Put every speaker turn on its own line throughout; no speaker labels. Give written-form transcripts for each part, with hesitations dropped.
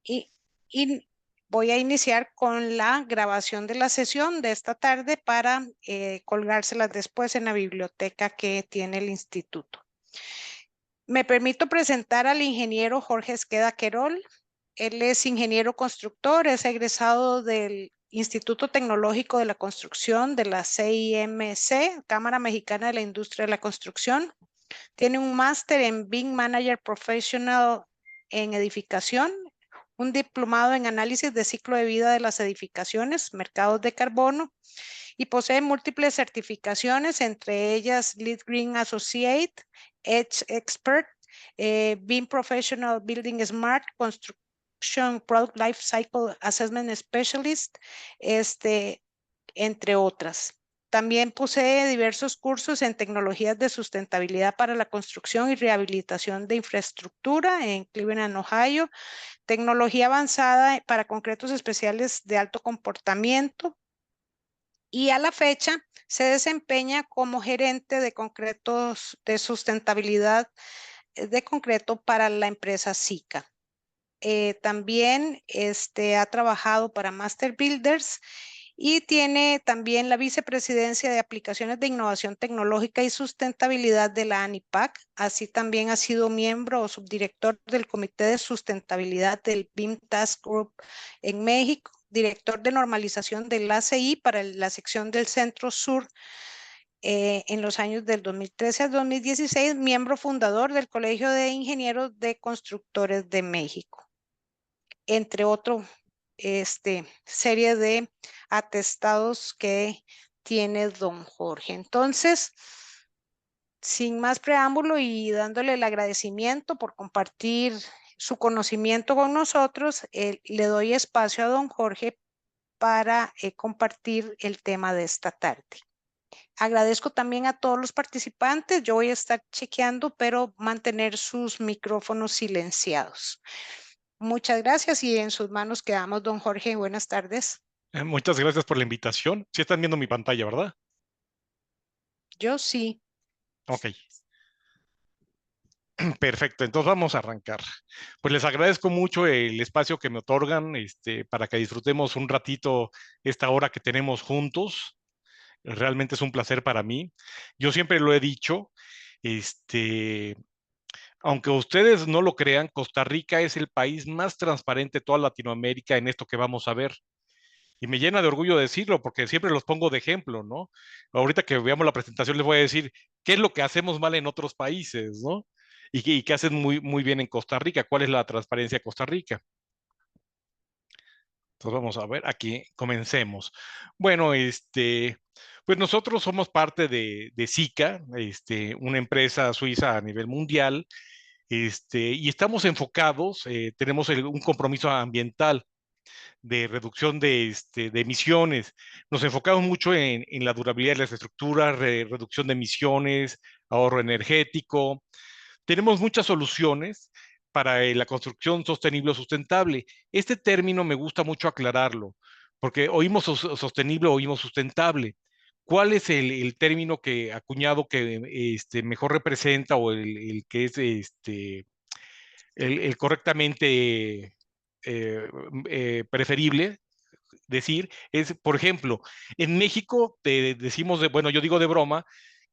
Y, y voy a iniciar con la grabación de la sesión de esta tarde para colgárselas después en la biblioteca que tiene el instituto. Me permito presentar al ingeniero Jorge Esqueda Querol. Él es ingeniero constructor, es egresado del Instituto Tecnológico de la Construcción de la CIMC, Cámara Mexicana de la Industria de la Construcción. Tiene un máster en BIM Manager Professional en edificación, un diplomado en análisis de ciclo de vida de las edificaciones, mercados de carbono, y posee múltiples certificaciones, entre ellas Lead Green Associate, Edge Expert, BIM Professional Building Smart, Construction Product Life Cycle Assessment Specialist, entre otras. También posee diversos cursos en tecnologías de sustentabilidad para la construcción y rehabilitación de infraestructura en Cleveland, Ohio, tecnología avanzada para concretos especiales de alto comportamiento, y a la fecha se desempeña como gerente de concretos de sustentabilidad de concreto para la empresa SICA. También ha trabajado para Master Builders y tiene también la vicepresidencia de aplicaciones de innovación tecnológica y sustentabilidad de la ANIPAC. Así también ha sido miembro o subdirector del Comité de Sustentabilidad del BIM Task Group en México, director de normalización del ACI para la sección del Centro Sur en los años del 2013 al 2016, miembro fundador del Colegio de Ingenieros de Constructores de México, entre otro serie de atestados que tiene don Jorge. Entonces, sin más preámbulo y dándole el agradecimiento por compartir su conocimiento con nosotros, le doy espacio a don Jorge para compartir el tema de esta tarde. Agradezco también a todos los participantes. Yo voy a estar chequeando, pero mantener sus micrófonos silenciados. Muchas gracias y en sus manos quedamos, don Jorge. Buenas tardes.
Muchas gracias por la invitación. Sí están viendo mi pantalla, ¿verdad?
Yo sí.
Ok, perfecto. Entonces vamos a arrancar. Pues les agradezco mucho el espacio que me otorgan, para que disfrutemos un ratito esta hora que tenemos juntos. Realmente es un placer para mí. Yo siempre lo he dicho, este, aunque ustedes no lo crean, Costa Rica es el país más transparente de toda Latinoamérica en esto que vamos a ver. Y me llena de orgullo decirlo, porque siempre los pongo de ejemplo, ¿no? Ahorita que veamos la presentación les voy a decir qué es lo que hacemos mal en otros países, ¿no? Y qué hacen muy, muy bien en Costa Rica, cuál es la transparencia de Costa Rica. Entonces vamos a ver, aquí comencemos. Bueno, pues nosotros somos parte de SICA, una empresa suiza a nivel mundial, y estamos enfocados, tenemos un compromiso ambiental de reducción de emisiones. Nos enfocamos mucho en la durabilidad de las estructuras, reducción de emisiones, ahorro energético. Tenemos muchas soluciones para la construcción sostenible o sustentable. Este término me gusta mucho aclararlo, porque oímos sostenible, oímos sustentable. ¿Cuál es el término que acuñado que mejor representa o el que es el correctamente preferible decir? Es, por ejemplo, en México te decimos, bueno, yo digo de broma,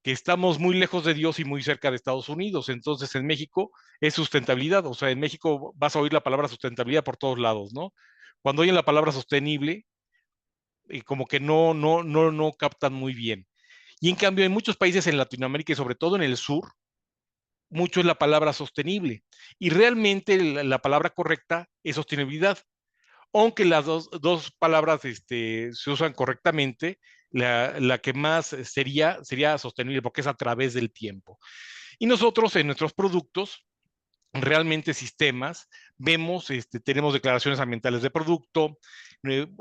que estamos muy lejos de Dios y muy cerca de Estados Unidos. Entonces, en México es sustentabilidad. O sea, en México vas a oír la palabra sustentabilidad por todos lados, ¿no? Cuando oyen la palabra sostenible, como que no captan muy bien. Y en cambio, en muchos países en Latinoamérica y sobre todo en el sur, mucho es la palabra sostenible. Y realmente la palabra correcta es sostenibilidad. Aunque las dos palabras se usan correctamente, la que más sería sostenible porque es a través del tiempo. Y nosotros en nuestros productos, realmente sistemas, vemos, tenemos declaraciones ambientales de producto,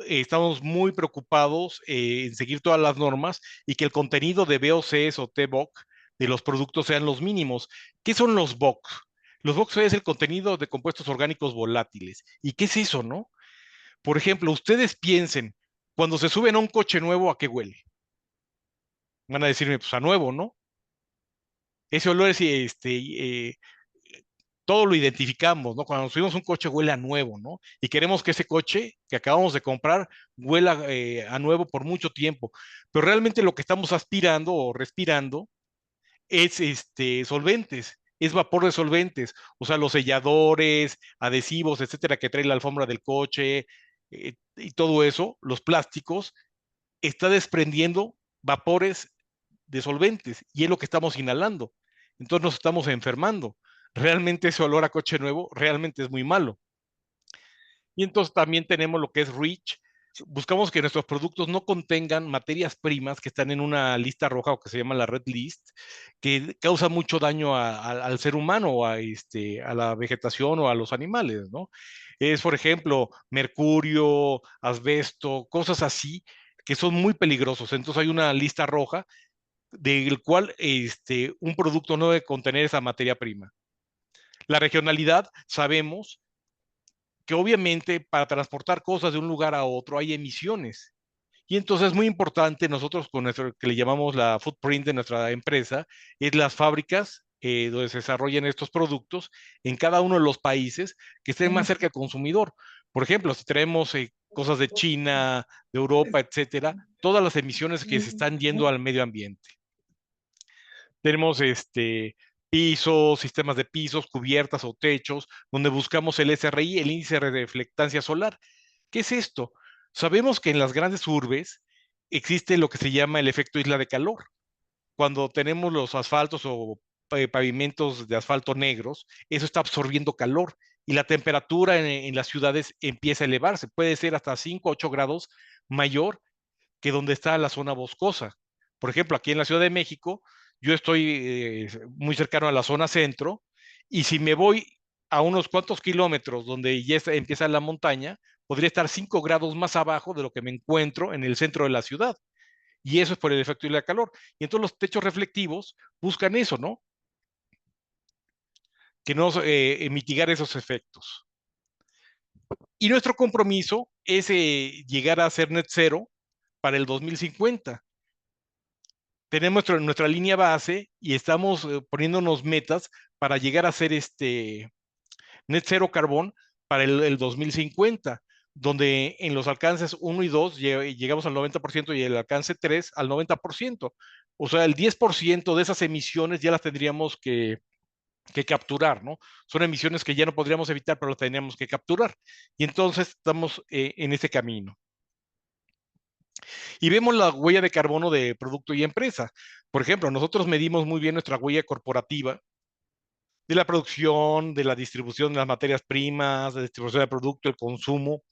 estamos muy preocupados en seguir todas las normas y que el contenido de VOCs o TBOC de los productos sean los mínimos. ¿Qué son los VOC? Los VOC es el contenido de compuestos orgánicos volátiles. ¿Y qué es eso, no? Por ejemplo, ustedes piensen, cuando se suben a un coche nuevo, ¿a qué huele? Van a decirme, pues a nuevo, ¿no? Ese olor es, todo lo identificamos, ¿no? Cuando nos subimos a un coche huele a nuevo, ¿no? Y queremos que ese coche que acabamos de comprar huela a nuevo por mucho tiempo. Pero realmente lo que estamos aspirando o respirando es solventes, es vapor de solventes, o sea, los selladores, adhesivos, etcétera, que trae la alfombra del coche y todo eso, los plásticos, está desprendiendo vapores de solventes y es lo que estamos inhalando. Entonces nos estamos enfermando. Realmente ese olor a coche nuevo realmente es muy malo. Y entonces también tenemos lo que es REACH. Buscamos que nuestros productos no contengan materias primas que están en una lista roja o que se llama la Red List, que causa mucho daño al ser humano o a la vegetación o a los animales, ¿no? Es, por ejemplo, mercurio, asbesto, cosas así que son muy peligrosos. Entonces hay una lista roja del cual un producto no debe contener esa materia prima. La regionalidad, sabemos que obviamente para transportar cosas de un lugar a otro hay emisiones. Y entonces es muy importante nosotros con nuestro, que le llamamos la footprint de nuestra empresa, es las fábricas donde se desarrollan estos productos en cada uno de los países que estén más cerca del consumidor. Por ejemplo, si traemos cosas de China, de Europa, etcétera, todas las emisiones que se están yendo al medio ambiente. Tenemos pisos, sistemas de pisos, cubiertas o techos, donde buscamos el SRI, el índice de reflectancia solar. ¿Qué es esto? Sabemos que en las grandes urbes existe lo que se llama el efecto isla de calor. Cuando tenemos los asfaltos o pavimentos de asfalto negros, eso está absorbiendo calor y la temperatura en las ciudades empieza a elevarse. Puede ser hasta 5 o 8 grados mayor que donde está la zona boscosa. Por ejemplo, aquí en la Ciudad de México, yo estoy muy cercano a la zona centro y si me voy a unos cuantos kilómetros donde ya empieza la montaña, podría estar 5 grados más abajo de lo que me encuentro en el centro de la ciudad. Y eso es por el efecto de la calor. Y entonces los techos reflectivos buscan eso, ¿no? Que no mitigar esos efectos. Y nuestro compromiso es llegar a ser net cero para el 2050. Tenemos nuestra línea base y estamos poniéndonos metas para llegar a ser net cero carbón para el 2050, donde en los alcances 1 y 2 llegamos al 90% y el alcance 3 al 90%. O sea, el 10% de esas emisiones ya las tendríamos que capturar, ¿no? Son emisiones que ya no podríamos evitar, pero las tendríamos que capturar. Y entonces estamos en ese camino. Y vemos la huella de carbono de producto y empresa. Por ejemplo, nosotros medimos muy bien nuestra huella corporativa de la producción, de la distribución de las materias primas, de la distribución del producto, el consumo,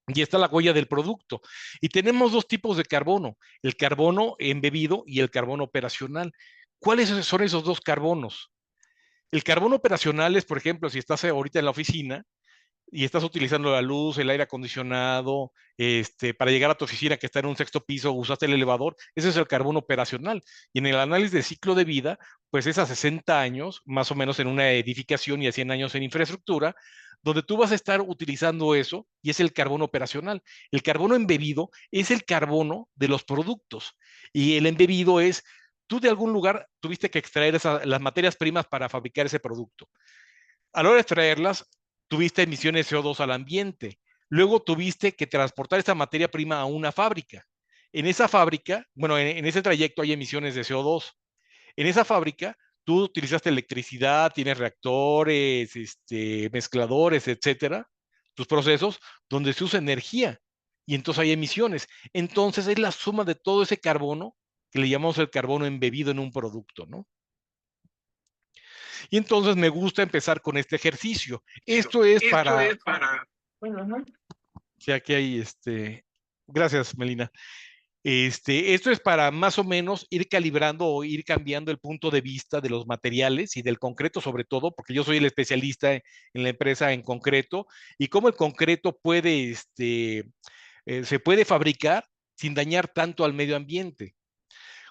y está la huella del producto. Y tenemos dos tipos de carbono, el carbono embebido y el carbono operacional. ¿Cuáles son esos dos carbonos? El carbono operacional es, por ejemplo, si estás ahorita en la oficina, y estás utilizando la luz, el aire acondicionado, para llegar a tu oficina que está en un sexto piso, usaste el elevador, ese es el carbono operacional. Y en el análisis de ciclo de vida, pues es a 60 años, más o menos en una edificación y a 100 años en infraestructura, donde tú vas a estar utilizando eso y es el carbono operacional. El carbono embebido es el carbono de los productos y el embebido es, tú de algún lugar tuviste que extraer las materias primas para fabricar ese producto. A la hora de extraerlas, tuviste emisiones de CO2 al ambiente. Luego tuviste que transportar esa materia prima a una fábrica. En esa fábrica, bueno, en ese trayecto hay emisiones de CO2. En esa fábrica, tú utilizaste electricidad, tienes reactores, mezcladores, etcétera, tus procesos, donde se usa energía y entonces hay emisiones. Entonces es la suma de todo ese carbono que le llamamos el carbono embebido en un producto, ¿no? Y entonces me gusta empezar con este ejercicio. Esto es
Esto
para,
es para...
ya que hay gracias, Melina. Esto es para más o menos ir calibrando o ir cambiando el punto de vista de los materiales y del concreto sobre todo, porque yo soy el especialista en la empresa en concreto y cómo el concreto puede, se puede fabricar sin dañar tanto al medio ambiente.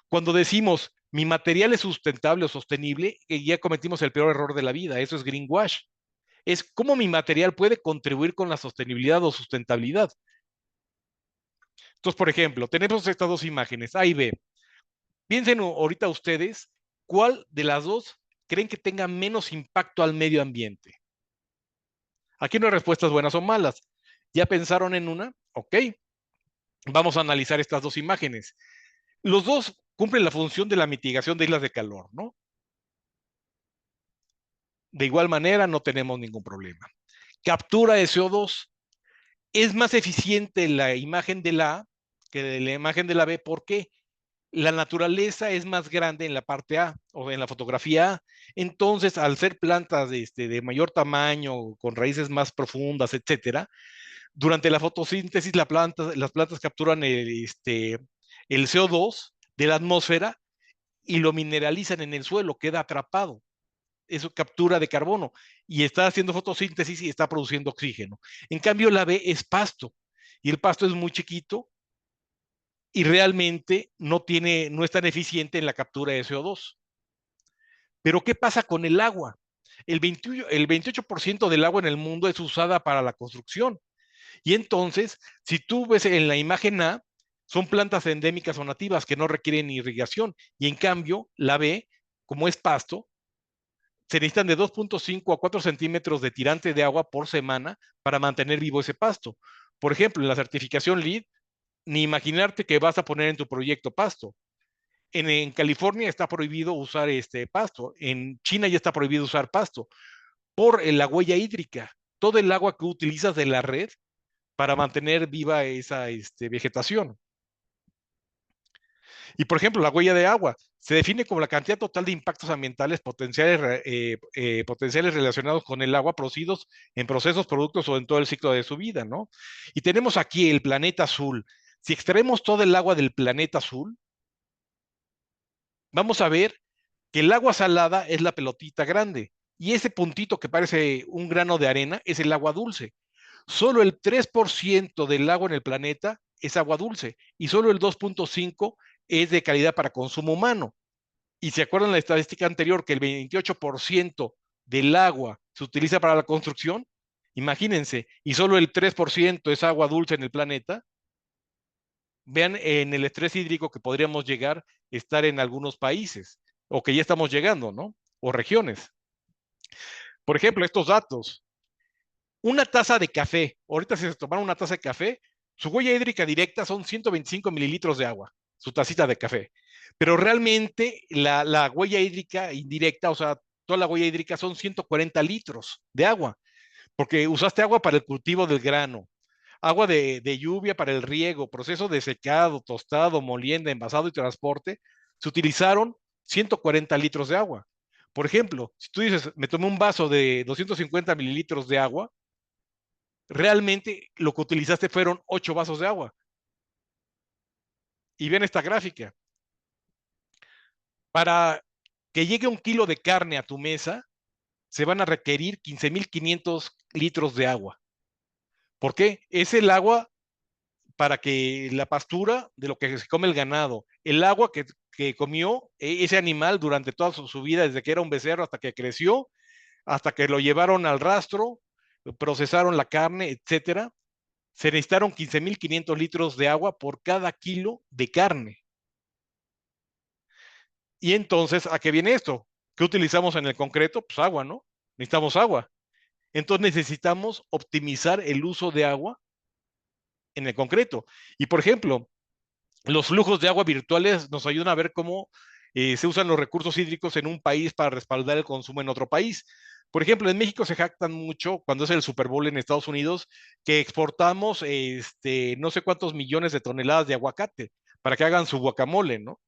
Cuando decimos mi material es sustentable o sostenible, ya cometimos el peor error de la vida, eso es greenwash. Es cómo mi material puede contribuir con la sostenibilidad o sustentabilidad. Entonces, por ejemplo, tenemos estas dos imágenes, A y B. Piensen ahorita ustedes, ¿cuál de las dos creen que tenga menos impacto al medio ambiente? Aquí no hay respuestas buenas o malas. ¿Ya pensaron en una? Ok, vamos a analizar estas dos imágenes. Los dos cumplen la función de la mitigación de islas de calor, ¿no? De igual manera, no tenemos ningún problema. Captura de CO2. Es más eficiente la imagen de la A que de la imagen de la B. ¿Por qué? La naturaleza es más grande en la parte A o en la fotografía A. Entonces, al ser plantas de mayor tamaño, con raíces más profundas, etcétera, durante la fotosíntesis las plantas capturan el CO2 de la atmósfera y lo mineralizan en el suelo, queda atrapado. Eso captura de carbono y está haciendo fotosíntesis y está produciendo oxígeno. En cambio, la B es pasto y el pasto es muy chiquito y realmente no es tan eficiente en la captura de CO2. Pero ¿qué pasa con el agua? El 28% del agua en el mundo es usada para la construcción. Y entonces, si tú ves en la imagen A, son plantas endémicas o nativas que no requieren irrigación. Y en cambio, la B, como es pasto, se necesitan de 2.5 a 4 centímetros de tirante de agua por semana para mantener vivo ese pasto. Por ejemplo, en la certificación LEED, ni imaginarte que vas a poner en tu proyecto pasto. En California está prohibido usar este pasto. En China ya está prohibido usar pasto por la huella hídrica. Todo el agua que utilizas de la red para mantener viva esa vegetación. Y por ejemplo, la huella de agua se define como la cantidad total de impactos ambientales potenciales relacionados con el agua producidos en procesos, productos o en todo el ciclo de su vida, ¿no? Y tenemos aquí el planeta azul. Si extraemos todo el agua del planeta azul, vamos a ver que el agua salada es la pelotita grande y ese puntito que parece un grano de arena es el agua dulce. Solo el 3% del agua en el planeta es agua dulce y solo el 2.5% es de calidad para consumo humano. Y se acuerdan la estadística anterior que el 28% del agua se utiliza para la construcción, imagínense, y solo el 3% es agua dulce en el planeta. Vean en el estrés hídrico que podríamos llegar a estar en algunos países, o que ya estamos llegando, ¿no? O regiones. Por ejemplo, estos datos. Una taza de café, ahorita si se tomaron una taza de café, su huella hídrica directa son 125 mililitros de agua, su tacita de café. Pero realmente la huella hídrica indirecta, o sea, toda la huella hídrica son 140 litros de agua, porque usaste agua para el cultivo del grano, agua de lluvia para el riego, proceso de secado, tostado, molienda, envasado y transporte, se utilizaron 140 litros de agua. Por ejemplo, si tú dices, me tomé un vaso de 250 mililitros de agua, realmente lo que utilizaste fueron 8 vasos de agua. Y ven esta gráfica. Para que llegue un kilo de carne a tu mesa, se van a requerir 15,500 litros de agua. ¿Por qué? Es el agua para que la pastura de lo que se come el ganado, el agua que comió ese animal durante toda su vida, desde que era un becerro hasta que creció, hasta que lo llevaron al rastro, procesaron la carne, etcétera. Se necesitaron 15,500 litros de agua por cada kilo de carne. Y entonces, ¿a qué viene esto? ¿Qué utilizamos en el concreto? Pues agua, ¿no? Necesitamos agua. Entonces necesitamos optimizar el uso de agua en el concreto. Y por ejemplo, los flujos de agua virtuales nos ayudan a ver cómo se usan los recursos hídricos en un país para respaldar el consumo en otro país. Por ejemplo, en México se jactan mucho cuando es el Super Bowl en Estados Unidos que exportamos no sé cuántos millones de toneladas de aguacate para que hagan su guacamole, ¿no?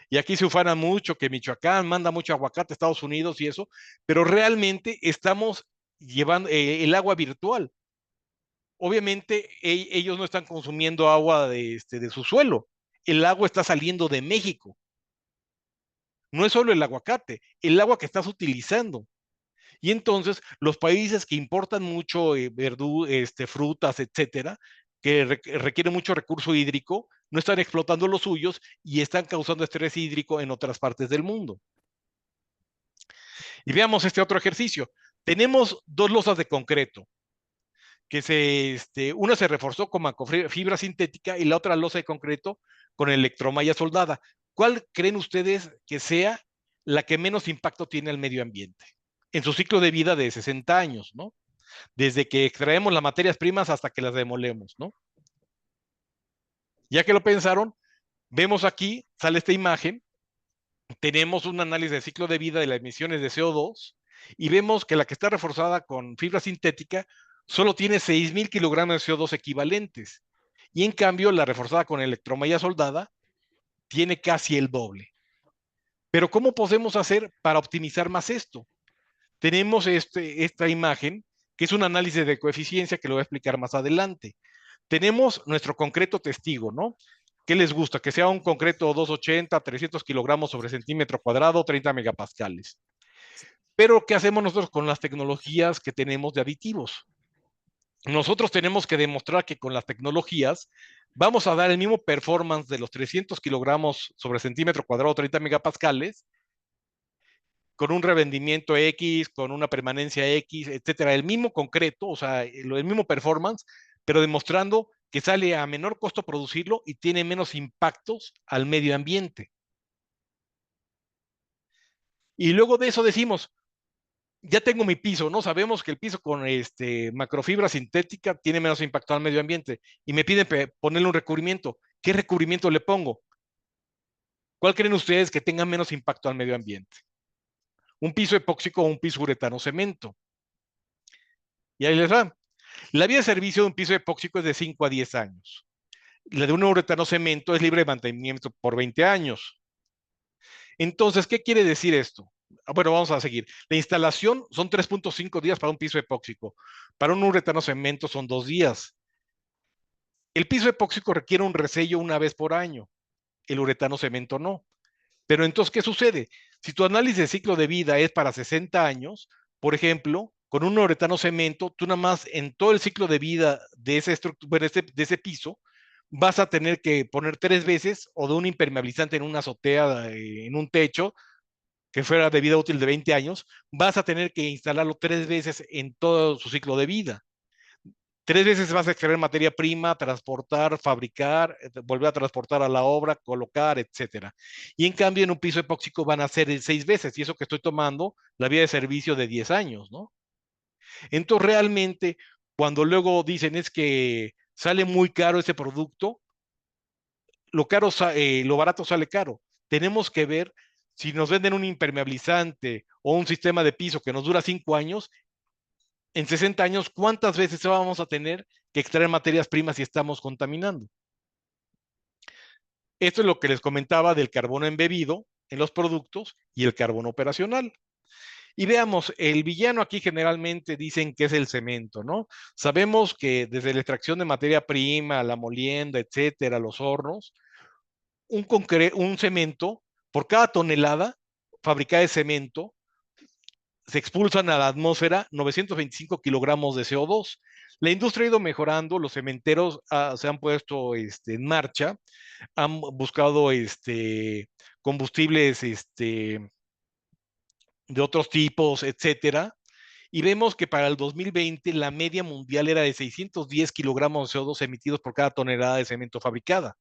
Y aquí se ufana mucho que Michoacán manda mucho aguacate a Estados Unidos y eso, pero realmente estamos llevando el agua virtual. Obviamente ellos no están consumiendo agua de su suelo, el agua está saliendo de México. No es solo el aguacate, el agua que estás utilizando. Y entonces los países que importan mucho frutas, etcétera, que requieren mucho recurso hídrico, no están explotando los suyos y están causando estrés hídrico en otras partes del mundo. Y veamos este otro ejercicio. Tenemos dos losas de concreto, que una se reforzó con fibra sintética y la otra losa de concreto con electromalla soldada. ¿Cuál creen ustedes que sea la que menos impacto tiene al medio ambiente en su ciclo de vida de 60 años, ¿no? Desde que extraemos las materias primas hasta que las demolemos, ¿no? Ya que lo pensaron, vemos aquí, sale esta imagen, tenemos un análisis de ciclo de vida de las emisiones de CO2 y vemos que la que está reforzada con fibra sintética solo tiene 6,000 kilogramos de CO2 equivalentes. Y en cambio, la reforzada con electromalla soldada tiene casi el doble. Pero ¿cómo podemos hacer para optimizar más esto? Tenemos esta imagen, que es un análisis de coeficiencia que lo voy a explicar más adelante. Tenemos nuestro concreto testigo, ¿no? ¿Qué les gusta? Que sea un concreto 280, 300 kilogramos sobre centímetro cuadrado, 30 megapascales. Pero, ¿qué hacemos nosotros con las tecnologías que tenemos de aditivos? Nosotros tenemos que demostrar que con las tecnologías vamos a dar el mismo performance de los 300 kilogramos sobre centímetro cuadrado, 30 megapascales, con un revendimiento X, con una permanencia X, etcétera, el mismo concreto, o sea, el mismo performance, pero demostrando que sale a menor costo producirlo y tiene menos impactos al medio ambiente. Y luego de eso decimos, ya tengo mi piso, ¿no? Sabemos que el piso con macrofibra sintética tiene menos impacto al medio ambiente y me piden ponerle un recubrimiento. ¿Qué recubrimiento le pongo? ¿Cuál creen ustedes que tenga menos impacto al medio ambiente? ¿Un piso epóxico o un piso uretano cemento? Y ahí les va. La vida de servicio de un piso epóxico es de 5 a 10 años. La de un uretano cemento es libre de mantenimiento por 20 años. Entonces, ¿qué quiere decir esto? Bueno, vamos a seguir. La instalación son 3.5 días para un piso epóxico. Para un uretano cemento son 2 días. El piso epóxico requiere un resello una vez por año. El uretano cemento no. Pero entonces, ¿qué sucede? Si tu análisis de ciclo de vida es para 60 años, por ejemplo, con un uretano cemento, tú nada más en todo el ciclo de vida de ese, bueno, de ese piso, vas a tener que poner 3 veces o de un impermeabilizante en una azotea, en un techo, que fuera de vida útil de 20 años, vas a tener que instalarlo 3 veces en todo su ciclo de vida. 3 veces vas a extraer materia prima, transportar, fabricar, volver a transportar a la obra, colocar, etcétera. Y en cambio, en un piso epóxico van a ser 6 veces, y eso que estoy tomando, la vida de servicio de 10 años, ¿no? Entonces, realmente, cuando luego dicen es que sale muy caro ese producto, lo barato sale caro. Tenemos que ver si nos venden un impermeabilizante o un sistema de piso que nos dura 5 años, en 60 años, ¿cuántas veces vamos a tener que extraer materias primas si estamos contaminando? Esto es lo que les comentaba del carbono embebido en los productos y el carbono operacional. Y veamos, el villano aquí generalmente dicen que es el cemento, ¿no? Sabemos que desde la extracción de materia prima, la molienda, etcétera, los hornos, un cemento, por cada tonelada fabricada de cemento, se expulsan a la atmósfera 925 kilogramos de CO2. La industria ha ido mejorando, los cementeros se han puesto en marcha, han buscado combustibles de otros tipos, etcétera, y vemos que para el 2020 la media mundial era de 610 kilogramos de CO2 emitidos por cada tonelada de cemento fabricada.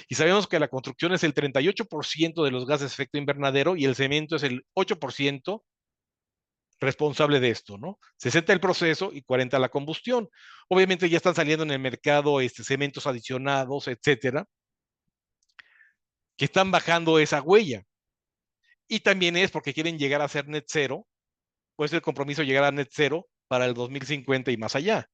Y sabemos que la construcción es el 38% de los gases de efecto invernadero y el cemento es el 8% responsable de esto, ¿no? 60 el proceso y 40 la combustión. Obviamente ya están saliendo en el mercado cementos adicionados, etcétera, que están bajando esa huella. Y también es porque quieren llegar a ser net cero, pues el compromiso llegar a net cero para el 2050 y más allá.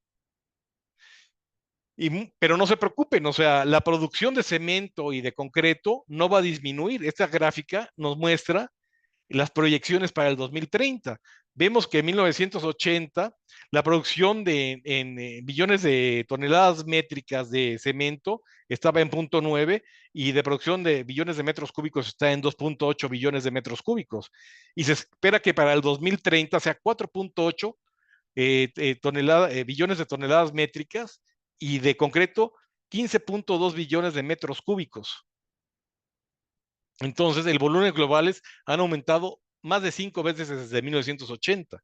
Pero no se preocupen, o sea, la producción de cemento y de concreto no va a disminuir. Esta gráfica nos muestra las proyecciones para el 2030. Vemos que en 1980 la producción en billones de toneladas métricas de cemento estaba en 0.9 y de producción de billones de metros cúbicos está en 2.8 billones de metros cúbicos. Y se espera que para el 2030 sea 4.8 billones de toneladas métricas y de concreto 15.2 billones de metros cúbicos. Entonces, el volumen globales han aumentado más de 5 veces desde 1980.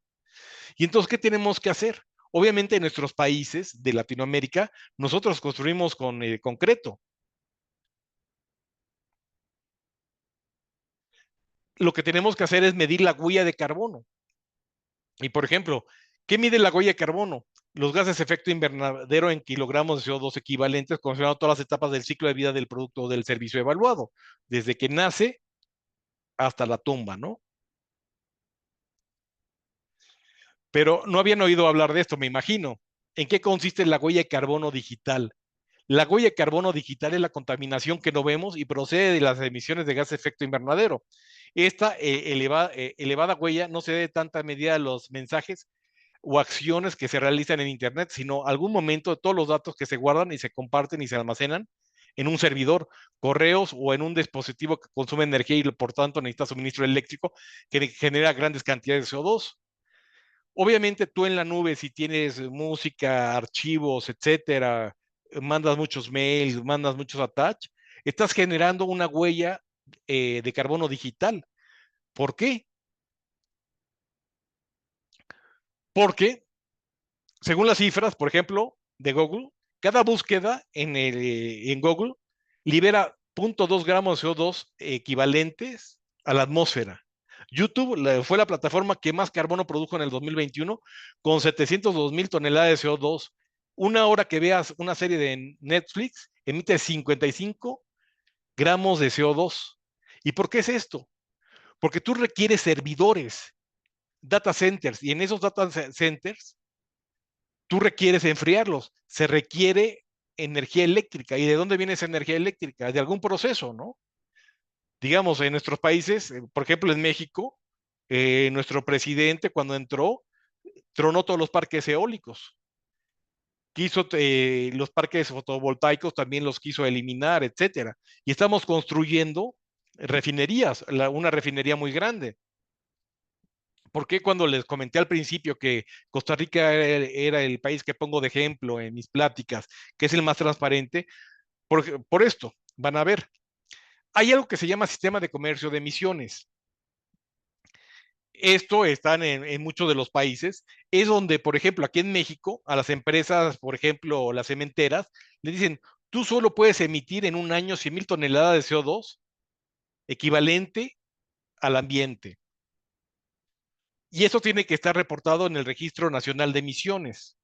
Y entonces, ¿qué tenemos que hacer? Obviamente, en nuestros países de Latinoamérica, nosotros construimos con concreto. lo que tenemos que hacer es medir la huella de carbono. Y por ejemplo, ¿qué mide la huella de carbono? Los gases de efecto invernadero en kilogramos de CO2 equivalentes, considerando todas las etapas del ciclo de vida del producto o del servicio evaluado, desde que nace hasta la tumba, ¿no? Pero no habían oído hablar de esto, me imagino. ¿En qué consiste la huella de carbono digital? La huella de carbono digital es la contaminación que no vemos y procede de las emisiones de gas de efecto invernadero. Esta elevada huella no se debe tanta medida a los mensajes o acciones que se realizan en Internet, sino algún momento de todos los datos que se guardan y se comparten y se almacenan en un servidor, correos o en un dispositivo que consume energía y por tanto necesita suministro eléctrico que genera grandes cantidades de CO2. Obviamente tú en la nube, si tienes música, archivos, etcétera, mandas muchos mails, mandas muchos attach, estás generando una huella de carbono digital. ¿Por qué? Porque, según las cifras, por ejemplo, de Google, cada búsqueda en Google libera 0.2 gramos de CO2 equivalentes a la atmósfera. YouTube fue la plataforma que más carbono produjo en el 2021 con 702,000 toneladas de CO2. Una hora que veas una serie de Netflix emite 55 gramos de CO2. ¿Y por qué es esto? Porque tú requieres servidores, data centers, y en esos data centers tú requieres enfriarlos. Se requiere energía eléctrica. ¿Y de dónde viene esa energía eléctrica? De algún proceso, ¿no? Digamos, en nuestros países, por ejemplo, en México, nuestro presidente cuando entró, tronó todos los parques eólicos. Quiso los parques fotovoltaicos, también los quiso eliminar, etcétera. Y estamos construyendo refinerías, una refinería muy grande. ¿Por qué cuando les comenté al principio que Costa Rica era el país que pongo de ejemplo en mis pláticas, que es el más transparente? Por esto, van a ver, hay algo que se llama sistema de comercio de emisiones. Esto está en muchos de los países, es donde, por ejemplo, aquí en México, a las empresas, por ejemplo, las cementeras, le dicen, tú solo puedes emitir en un año 100,000 toneladas de CO2 equivalente al ambiente. Y eso tiene que estar reportado en el Registro Nacional de Emisiones.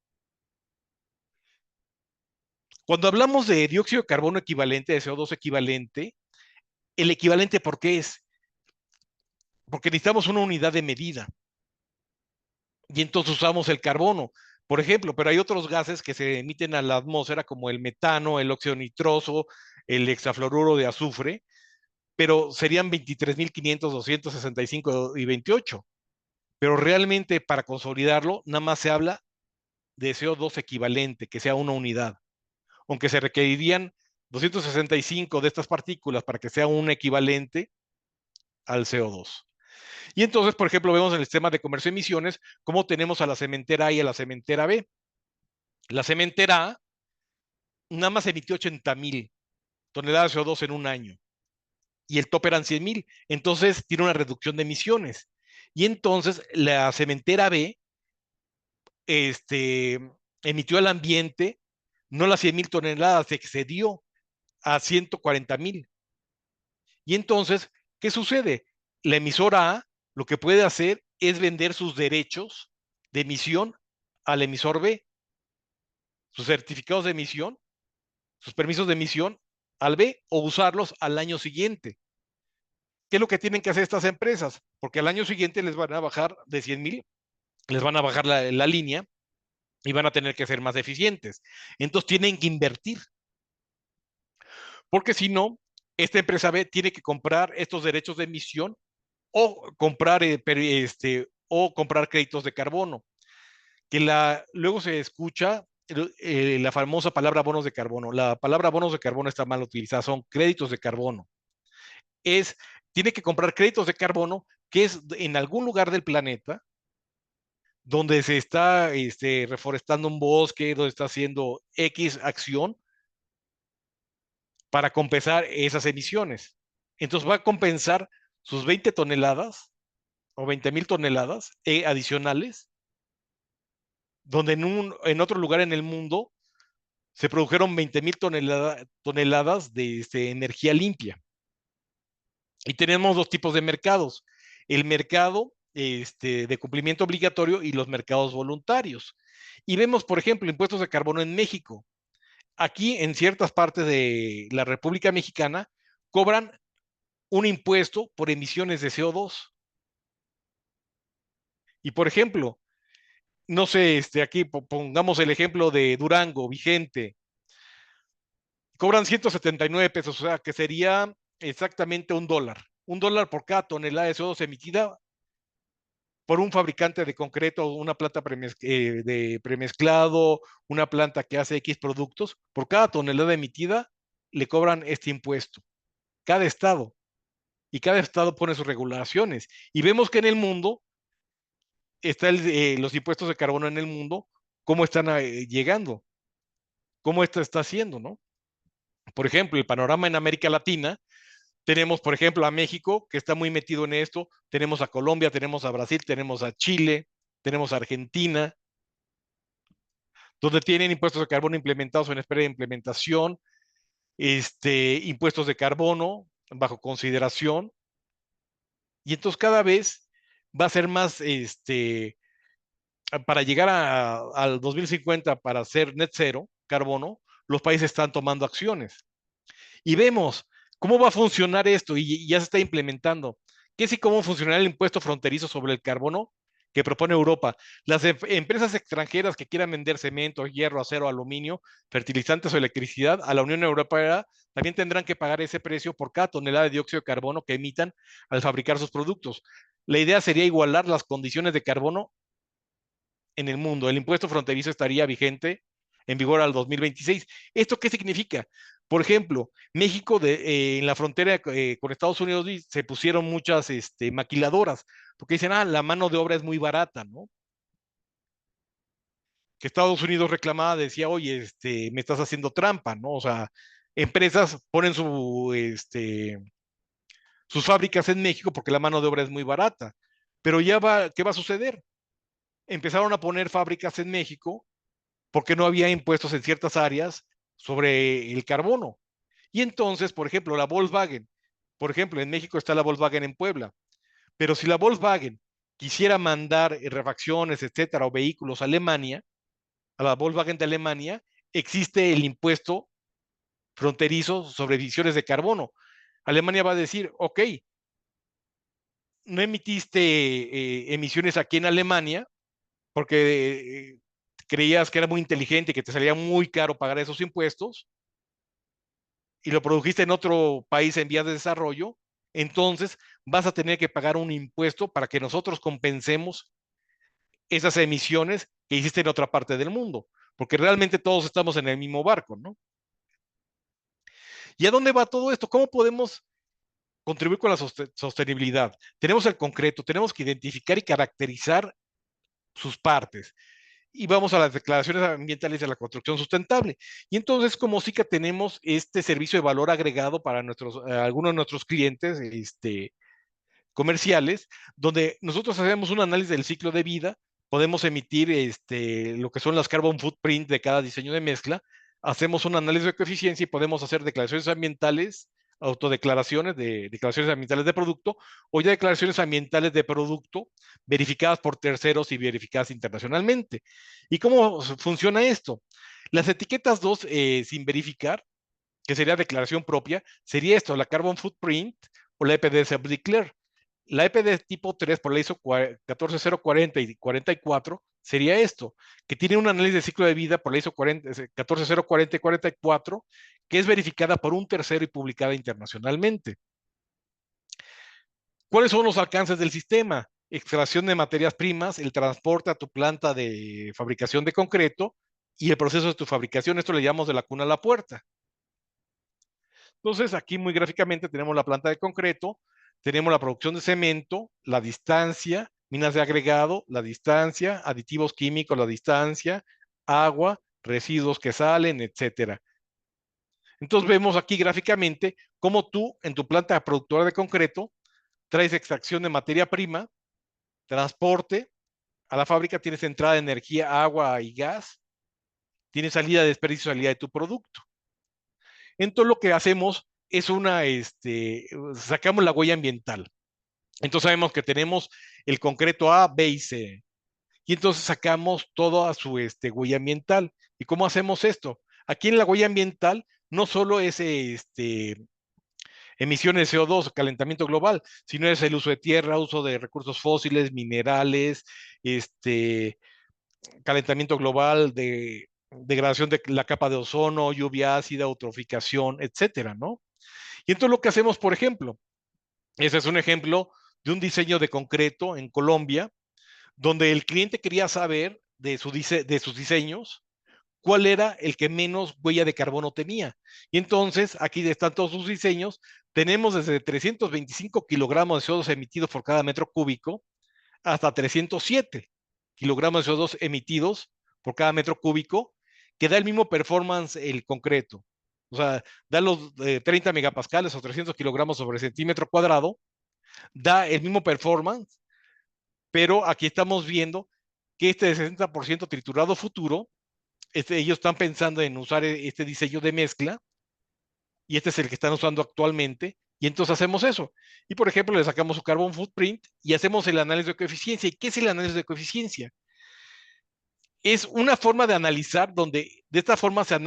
Cuando hablamos de dióxido de carbono equivalente, de CO2 equivalente, el equivalente, ¿por qué es? Porque necesitamos una unidad de medida. Y entonces usamos el carbono, por ejemplo, pero hay otros gases que se emiten a la atmósfera, como el metano, el óxido nitroso, el hexafluoruro de azufre, pero serían 23,500, 265 y 28. Pero realmente para consolidarlo, nada más se habla de CO2 equivalente, que sea una unidad, aunque se requerirían 265 de estas partículas para que sea un equivalente al CO2. Y entonces, por ejemplo, vemos en el sistema de comercio de emisiones cómo tenemos a la cementera A y a la cementera B. La cementera A nada más emitió 80,000 toneladas de CO2 en un año y el tope eran 100,000. Entonces tiene una reducción de emisiones. Y entonces la cementera B emitió al ambiente no las 100,000 toneladas, se excedió a 140,000. Y entonces, ¿qué sucede? La emisora A lo que puede hacer es vender sus derechos de emisión al emisor B, sus certificados de emisión, sus permisos de emisión al B o usarlos al año siguiente. ¿Qué es lo que tienen que hacer estas empresas? Porque al año siguiente les van a bajar de 100,000, les van a bajar la línea y van a tener que ser más eficientes. Entonces tienen que invertir, porque si no, esta empresa B tiene que comprar estos derechos de emisión o comprar, o comprar créditos de carbono, que luego se escucha la famosa palabra bonos de carbono. La palabra bonos de carbono está mal utilizada, son créditos de carbono. Tiene que comprar créditos de carbono que es en algún lugar del planeta donde se está reforestando un bosque, donde está haciendo X acción para compensar esas emisiones. Entonces va a compensar sus 20 toneladas o 20,000 toneladas adicionales, donde en otro lugar en el mundo se produjeron 20,000 toneladas de energía limpia. Y tenemos dos tipos de mercados. El mercado de cumplimiento obligatorio y los mercados voluntarios. Y vemos, por ejemplo, impuestos de carbono en México. Aquí, en ciertas partes de la República Mexicana, cobran un impuesto por emisiones de CO2. Y, por ejemplo, no sé, aquí pongamos el ejemplo de Durango, vigente, cobran 179 pesos, o sea, que sería exactamente $1. $1 por cada tonelada de CO2 emitida por un fabricante de concreto, una planta de premezclado, una planta que hace X productos, por cada tonelada emitida le cobran este impuesto. Cada estado. Y cada estado pone sus regulaciones. Y vemos que en el mundo están los impuestos de carbono en el mundo, cómo están llegando, cómo esto está haciendo, ¿no? Por ejemplo, el panorama en América Latina, tenemos, por ejemplo, a México, que está muy metido en esto, tenemos a Colombia, tenemos a Brasil, tenemos a Chile, tenemos a Argentina, donde tienen impuestos de carbono implementados o en espera de implementación, impuestos de carbono bajo consideración, y entonces cada vez va a ser más, para llegar al 2050, para ser net cero carbono, los países están tomando acciones. Y vemos cómo va a funcionar esto y ya se está implementando. ¿Qué es y cómo funcionará el impuesto fronterizo sobre el carbono que propone Europa? Las empresas extranjeras que quieran vender cemento, hierro, acero, aluminio, fertilizantes o electricidad a la Unión Europea también tendrán que pagar ese precio por cada tonelada de dióxido de carbono que emitan al fabricar sus productos. La idea sería igualar las condiciones de carbono en el mundo. El impuesto fronterizo estaría vigente en vigor al 2026. ¿Esto qué significa? Por ejemplo, México en la frontera con Estados Unidos se pusieron muchas maquiladoras, porque dicen, la mano de obra es muy barata, ¿no? Que Estados Unidos reclamaba, decía, oye, me estás haciendo trampa, ¿no? O sea, empresas ponen sus fábricas en México porque la mano de obra es muy barata. Pero ¿qué va a suceder? Empezaron a poner fábricas en México porque no había impuestos en ciertas áreas sobre el carbono. Y entonces, por ejemplo, la Volkswagen, por ejemplo, en México está la Volkswagen en Puebla, pero si la Volkswagen quisiera mandar refacciones, etcétera, o vehículos a Alemania, a la Volkswagen de Alemania, existe el impuesto fronterizo sobre emisiones de carbono. Alemania va a decir, ok, no emitiste emisiones aquí en Alemania porque creías que era muy inteligente y que te salía muy caro pagar esos impuestos, y lo produjiste en otro país en vías de desarrollo, entonces vas a tener que pagar un impuesto para que nosotros compensemos esas emisiones que hiciste en otra parte del mundo, porque realmente todos estamos en el mismo barco, ¿no? ¿Y a dónde va todo esto? ¿Cómo podemos contribuir con la sostenibilidad? Tenemos el concreto, tenemos que identificar y caracterizar sus partes. Y vamos a las declaraciones ambientales de la construcción sustentable. Y entonces, como SICA, tenemos este servicio de valor agregado para algunos de nuestros clientes comerciales, donde nosotros hacemos un análisis del ciclo de vida, podemos emitir lo que son las carbon footprint de cada diseño de mezcla, hacemos un análisis de coeficiencia y podemos hacer declaraciones ambientales, autodeclaraciones de declaraciones ambientales de producto, o ya declaraciones ambientales de producto verificadas por terceros y verificadas internacionalmente. ¿Y cómo funciona esto? Las etiquetas 2 sin verificar, que sería declaración propia, sería esto, la carbon footprint o la EPD self-declare. La EPD tipo 3 por la ISO 14040 y 44 sería esto, que tiene un análisis de ciclo de vida por la ISO 14040 y 44, que es verificada por un tercero y publicada internacionalmente. ¿Cuáles son los alcances del sistema? Extracción de materias primas, el transporte a tu planta de fabricación de concreto y el proceso de tu fabricación. Esto le llamamos de la cuna a la puerta. Entonces, aquí muy gráficamente tenemos la planta de concreto, tenemos la producción de cemento, la distancia, minas de agregado, la distancia, aditivos químicos, la distancia, agua, residuos que salen, etcétera. Entonces vemos aquí gráficamente cómo tú en tu planta productora de concreto traes extracción de materia prima, transporte, a la fábrica tienes entrada de energía, agua y gas, tienes salida de desperdicio, salida de tu producto. Entonces lo que hacemos es sacamos la huella ambiental. Entonces sabemos que tenemos el concreto A, B y C. Y entonces sacamos toda su huella ambiental. ¿Y cómo hacemos esto? Aquí en la huella ambiental no solo es emisiones de CO2, calentamiento global, sino es el uso de tierra, uso de recursos fósiles, minerales, calentamiento global, de degradación de la capa de ozono, lluvia ácida, eutroficación, etcétera, ¿no? Y entonces lo que hacemos, por ejemplo, ese es un ejemplo de un diseño de concreto en Colombia, donde el cliente quería saber de sus diseños cuál era el que menos huella de carbono tenía. Y entonces, aquí están todos sus diseños. Tenemos desde 325 kilogramos de CO2 emitidos por cada metro cúbico hasta 307 kilogramos de CO2 emitidos por cada metro cúbico, que da el mismo performance el concreto. O sea, da los 30 megapascales o 300 kilogramos sobre centímetro cuadrado, da el mismo performance, pero aquí estamos viendo que este de 60% triturado futuro, ellos están pensando en usar este diseño de mezcla y este es el que están usando actualmente. Y entonces hacemos eso. Y por ejemplo, le sacamos su carbon footprint y hacemos el análisis de coeficiencia. ¿Y qué es el análisis de coeficiencia? Es una forma de analizar donde de esta forma se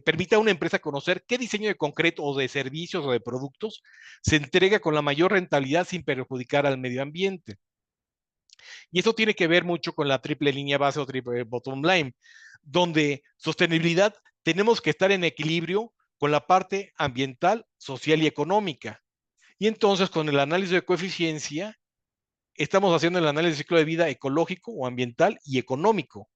permite a una empresa conocer qué diseño de concreto o de servicios o de productos se entrega con la mayor rentabilidad sin perjudicar al medio ambiente. Y eso tiene que ver mucho con la triple línea base o triple bottom line, donde sostenibilidad tenemos que estar en equilibrio con la parte ambiental, social y económica. Y entonces con el análisis de coeficiencia, estamos haciendo el análisis de ciclo de vida ecológico o ambiental y económico.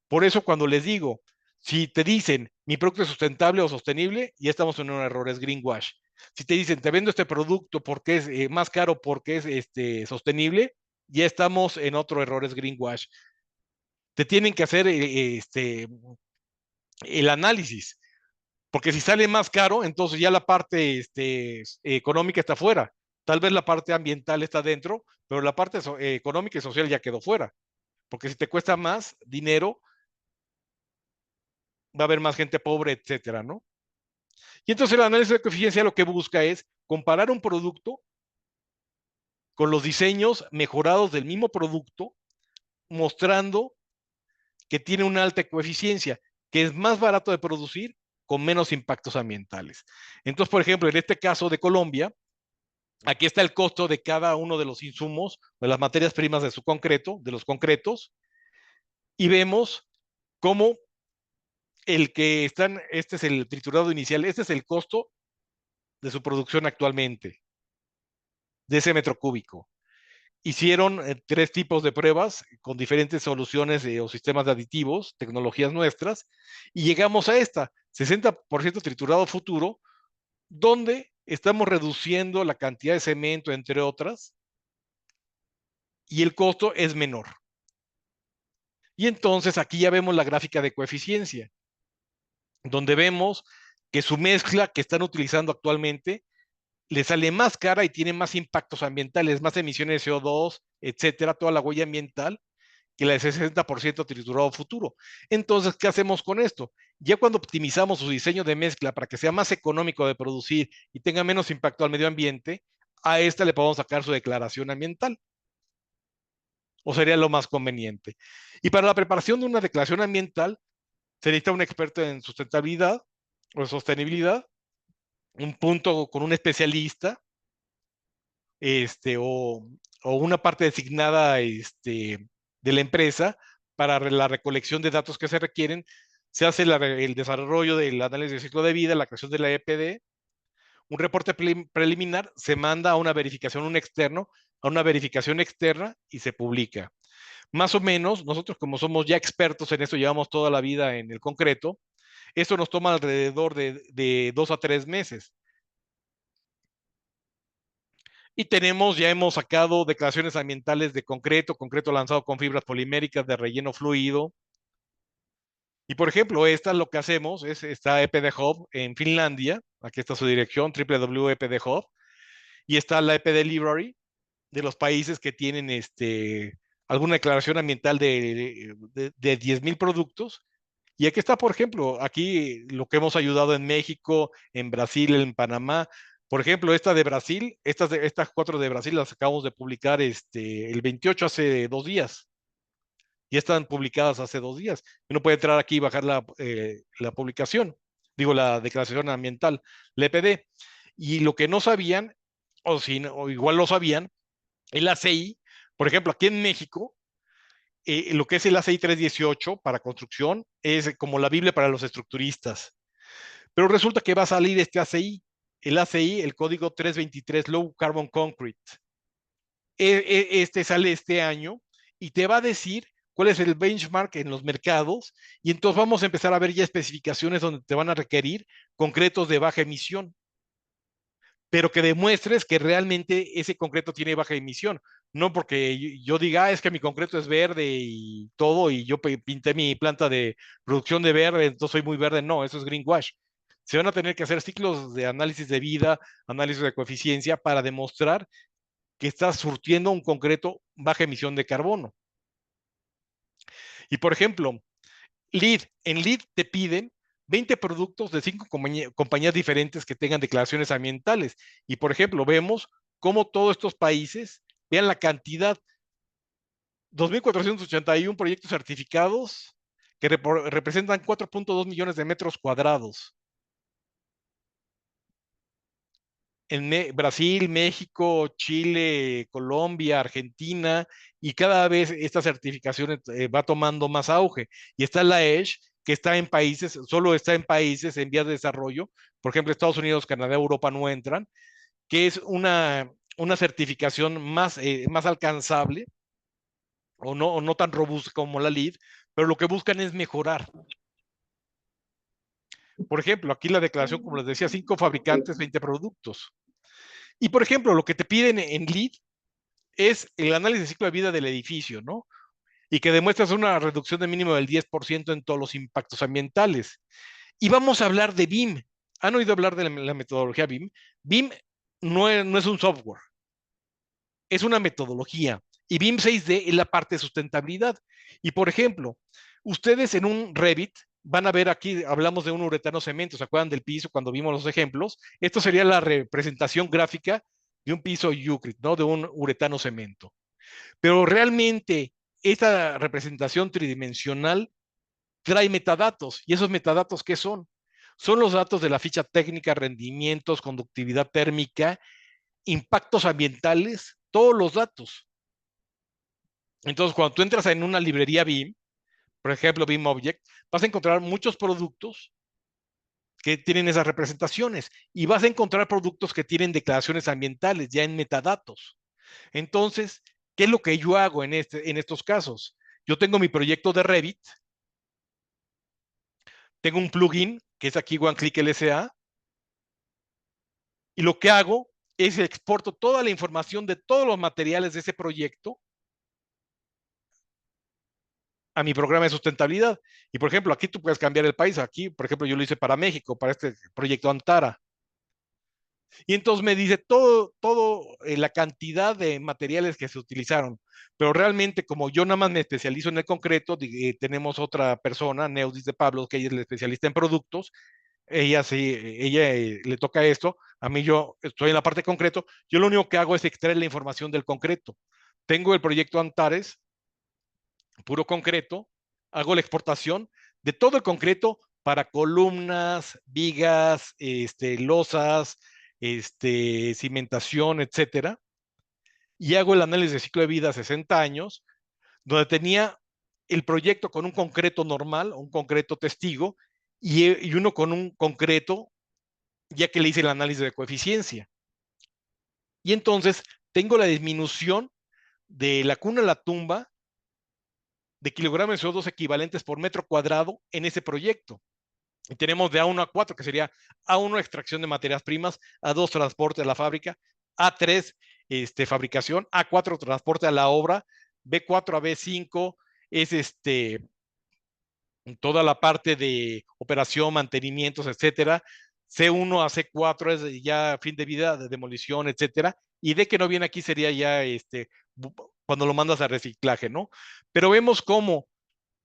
Por eso cuando les digo, si te dicen mi producto es sustentable o sostenible, ya estamos en un error, es greenwash. Si te dicen te vendo este producto porque es más caro porque es sostenible, ya estamos en otro error, es greenwash. Te tienen que hacer el análisis, porque si sale más caro, entonces ya la parte económica está fuera. Tal vez la parte ambiental está dentro, pero la parte económica y social ya quedó fuera. Porque si te cuesta más dinero, va a haber más gente pobre, etcétera, ¿no? Y entonces el análisis de coeficiencia lo que busca es comparar un producto con los diseños mejorados del mismo producto, mostrando que tiene una alta coeficiencia, que es más barato de producir con menos impactos ambientales. Entonces, por ejemplo, en este caso de Colombia, aquí está el costo de cada uno de los insumos, de las materias primas de su concreto, de los concretos, y vemos cómo este es el triturado inicial, este es el costo de su producción actualmente, de ese metro cúbico. Hicieron 3 tipos de pruebas con diferentes soluciones o sistemas de aditivos, tecnologías nuestras, y llegamos a esta, 60% triturado futuro, donde estamos reduciendo la cantidad de cemento, entre otras, y el costo es menor. Y entonces aquí ya vemos la gráfica de coeficiencia, donde vemos que su mezcla que están utilizando actualmente le sale más cara y tiene más impactos ambientales, más emisiones de CO2, etcétera, toda la huella ambiental, que la de 60% triturado futuro. Entonces, ¿qué hacemos con esto? Ya cuando optimizamos su diseño de mezcla para que sea más económico de producir y tenga menos impacto al medio ambiente, a esta le podemos sacar su declaración ambiental, o sería lo más conveniente. Y para la preparación de una declaración ambiental, se necesita un experto en sustentabilidad o sostenibilidad, un punto con un especialista, o una parte designada de la empresa para la recolección de datos que se requieren. Se hace el desarrollo del análisis de ciclo de vida, la creación de la EPD, un reporte preliminar, se manda a una verificación un externo, a una verificación externa y se publica. Más o menos, nosotros como somos ya expertos en esto, llevamos toda la vida en el concreto, esto nos toma alrededor de 2 a 3 meses. Y ya hemos sacado declaraciones ambientales de concreto, concreto lanzado con fibras poliméricas de relleno fluido. Y por ejemplo, esta lo que hacemos está EPD Hub en Finlandia, aquí está su dirección, www.epd Hub, y está la EPD Library de los países que tienen alguna declaración ambiental de 10,000 productos, Y aquí está, por ejemplo, aquí lo que hemos ayudado en México, en Brasil, en Panamá. Por ejemplo, esta de Brasil, estas 4 de Brasil las acabamos de publicar el 28 hace 2 días. Ya están publicadas hace 2 días. Uno puede entrar aquí y bajar la publicación, digo, la declaración ambiental, la EPD. Y lo que no sabían, o igual lo sabían, el ACI, por ejemplo, aquí en México, lo que es el ACI 318 para construcción es como la Biblia para los estructuristas. Pero resulta que va a salir este ACI, el ACI, el código 323 Low Carbon Concrete. Este sale este año y te va a decir cuál es el benchmark en los mercados y entonces vamos a empezar a ver ya especificaciones donde te van a requerir concretos de baja emisión, pero que demuestres que realmente ese concreto tiene baja emisión. No porque yo diga, es que mi concreto es verde y todo, y yo pinté mi planta de producción de verde, entonces soy muy verde. No, eso es greenwash. Se van a tener que hacer ciclos de análisis de vida, análisis de coeficiencia para demostrar que estás surtiendo un concreto baja emisión de carbono. Y por ejemplo, en LEED te piden 20 productos de 5 compañías diferentes que tengan declaraciones ambientales. Y por ejemplo, vemos cómo todos estos países, vean la cantidad, 2.481 proyectos certificados que representan 4.2 millones de metros cuadrados. En Brasil, México, Chile, Colombia, Argentina, y cada vez esta certificación va tomando más auge. Y está la EDGE, que está en países, solo está en países en vías de desarrollo, por ejemplo, Estados Unidos, Canadá, Europa no entran, que es una certificación más alcanzable o no tan robusta como la LEED, pero lo que buscan es mejorar. Por ejemplo, aquí la declaración, como les decía, 5 fabricantes, 20 productos. Y por ejemplo, lo que te piden en LEED es el análisis de ciclo de vida del edificio, ¿no? Y que demuestras una reducción de mínimo del 10% en todos los impactos ambientales. Y vamos a hablar de BIM. ¿Han oído hablar de la metodología BIM? BIM no es un software, es una metodología. Y BIM 6D es la parte de sustentabilidad. Y por ejemplo, ustedes en un Revit van a ver aquí, hablamos de un uretano cemento, ¿se acuerdan del piso cuando vimos los ejemplos? Esto sería la representación gráfica de un piso Euclid, ¿no? De un uretano cemento. Pero realmente esta representación tridimensional trae metadatos. ¿Y esos metadatos qué son? Son los datos de la ficha técnica, rendimientos, conductividad térmica, impactos ambientales, todos los datos. Entonces, cuando tú entras en una librería BIM, por ejemplo, BIM Object, vas a encontrar muchos productos que tienen esas representaciones y vas a encontrar productos que tienen declaraciones ambientales ya en metadatos. Entonces, ¿qué es lo que yo hago en estos casos? Yo tengo mi proyecto de Revit, tengo un plugin que es aquí OneClick LSA, y lo que hago es exporto toda la información de todos los materiales de ese proyecto a mi programa de sustentabilidad. Y por ejemplo, aquí tú puedes cambiar el país. Aquí, por ejemplo, yo lo hice para México, para este proyecto Antara. Y entonces me dice todo la cantidad de materiales que se utilizaron. Pero realmente, como yo nada más me especializo en el concreto, tenemos otra persona, Neudis de Pablo, que ella es la especialista en productos. Ella sí, ella le toca esto. A mí yo estoy en la parte de concreto. Yo lo único que hago es extraer la información del concreto. Tengo el proyecto Antares, puro concreto, hago la exportación de todo el concreto para columnas, vigas, losas, cimentación, etcétera, y hago el análisis de ciclo de vida a 60 años, donde tenía el proyecto con un concreto normal, un concreto testigo, y uno con un concreto, ya que le hice el análisis de coeficiencia. Y entonces tengo la disminución de la cuna a la tumba de kilogramos de CO2 equivalentes por metro cuadrado en ese proyecto. Y tenemos de A1 a 4, que sería A1 extracción de materias primas, A2 transporte a la fábrica, A3 fabricación, A4 transporte a la obra, B4 a B5 es toda la parte de operación, mantenimientos, etcétera. C1 a C4 es ya fin de vida, de demolición, etcétera. Y D que no viene aquí sería ya cuando lo mandas a reciclaje, ¿no? Pero vemos cómo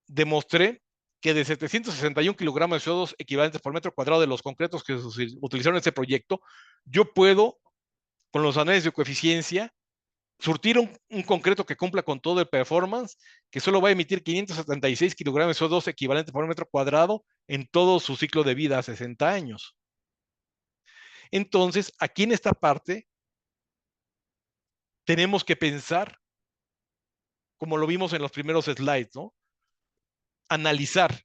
demostré que de 761 kilogramos de CO2 equivalentes por metro cuadrado de los concretos que se utilizaron en este proyecto, yo puedo, con los análisis de coeficiencia, surtir un concreto que cumpla con todo el performance, que solo va a emitir 576 kilogramos de CO2 equivalentes por metro cuadrado en todo su ciclo de vida a 60 años. Entonces, aquí en esta parte, tenemos que pensar, como lo vimos en los primeros slides, ¿no? Analizar.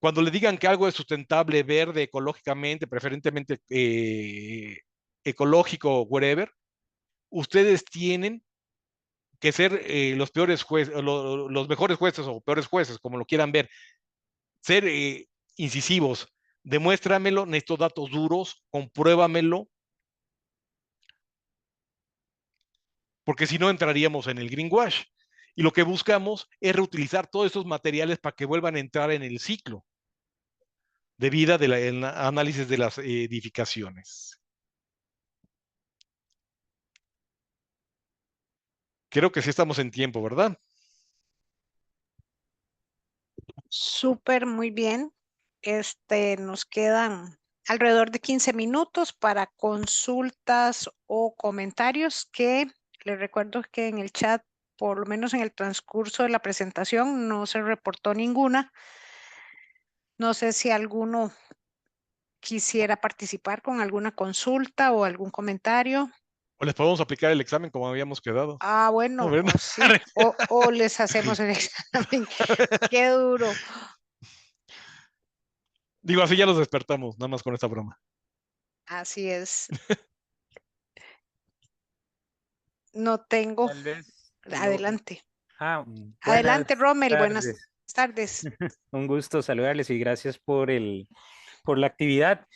Cuando le digan que algo es sustentable, verde, ecológicamente, preferentemente ecológico, whatever, ustedes tienen que ser los peores jueces, los mejores jueces o peores jueces, como lo quieran ver, ser incisivos, demuéstramelo, necesito datos duros, compruébamelo, porque si no entraríamos en el greenwash. Y lo que buscamos es reutilizar todos esos materiales para que vuelvan a entrar en el ciclo de vida del análisis de las edificaciones. Creo que sí estamos en tiempo, ¿verdad?
Súper, muy bien. Nos quedan alrededor de 15 minutos para consultas o comentarios que les recuerdo que en el chat, por lo menos en el transcurso de la presentación, no se reportó ninguna. No sé si alguno quisiera participar con alguna consulta o algún comentario.
O les podemos aplicar el examen como habíamos quedado.
Ah,
¿No
bueno,
ven?
o sí, o les hacemos el examen. Qué duro.
Digo, así ya los despertamos, nada más con esta broma.
Así es. No tengo.
Tal vez
Adelante.
buenas
Adelante, Rommel. Buenas
tardes.
tardes.
Un gusto saludarles y gracias por la actividad.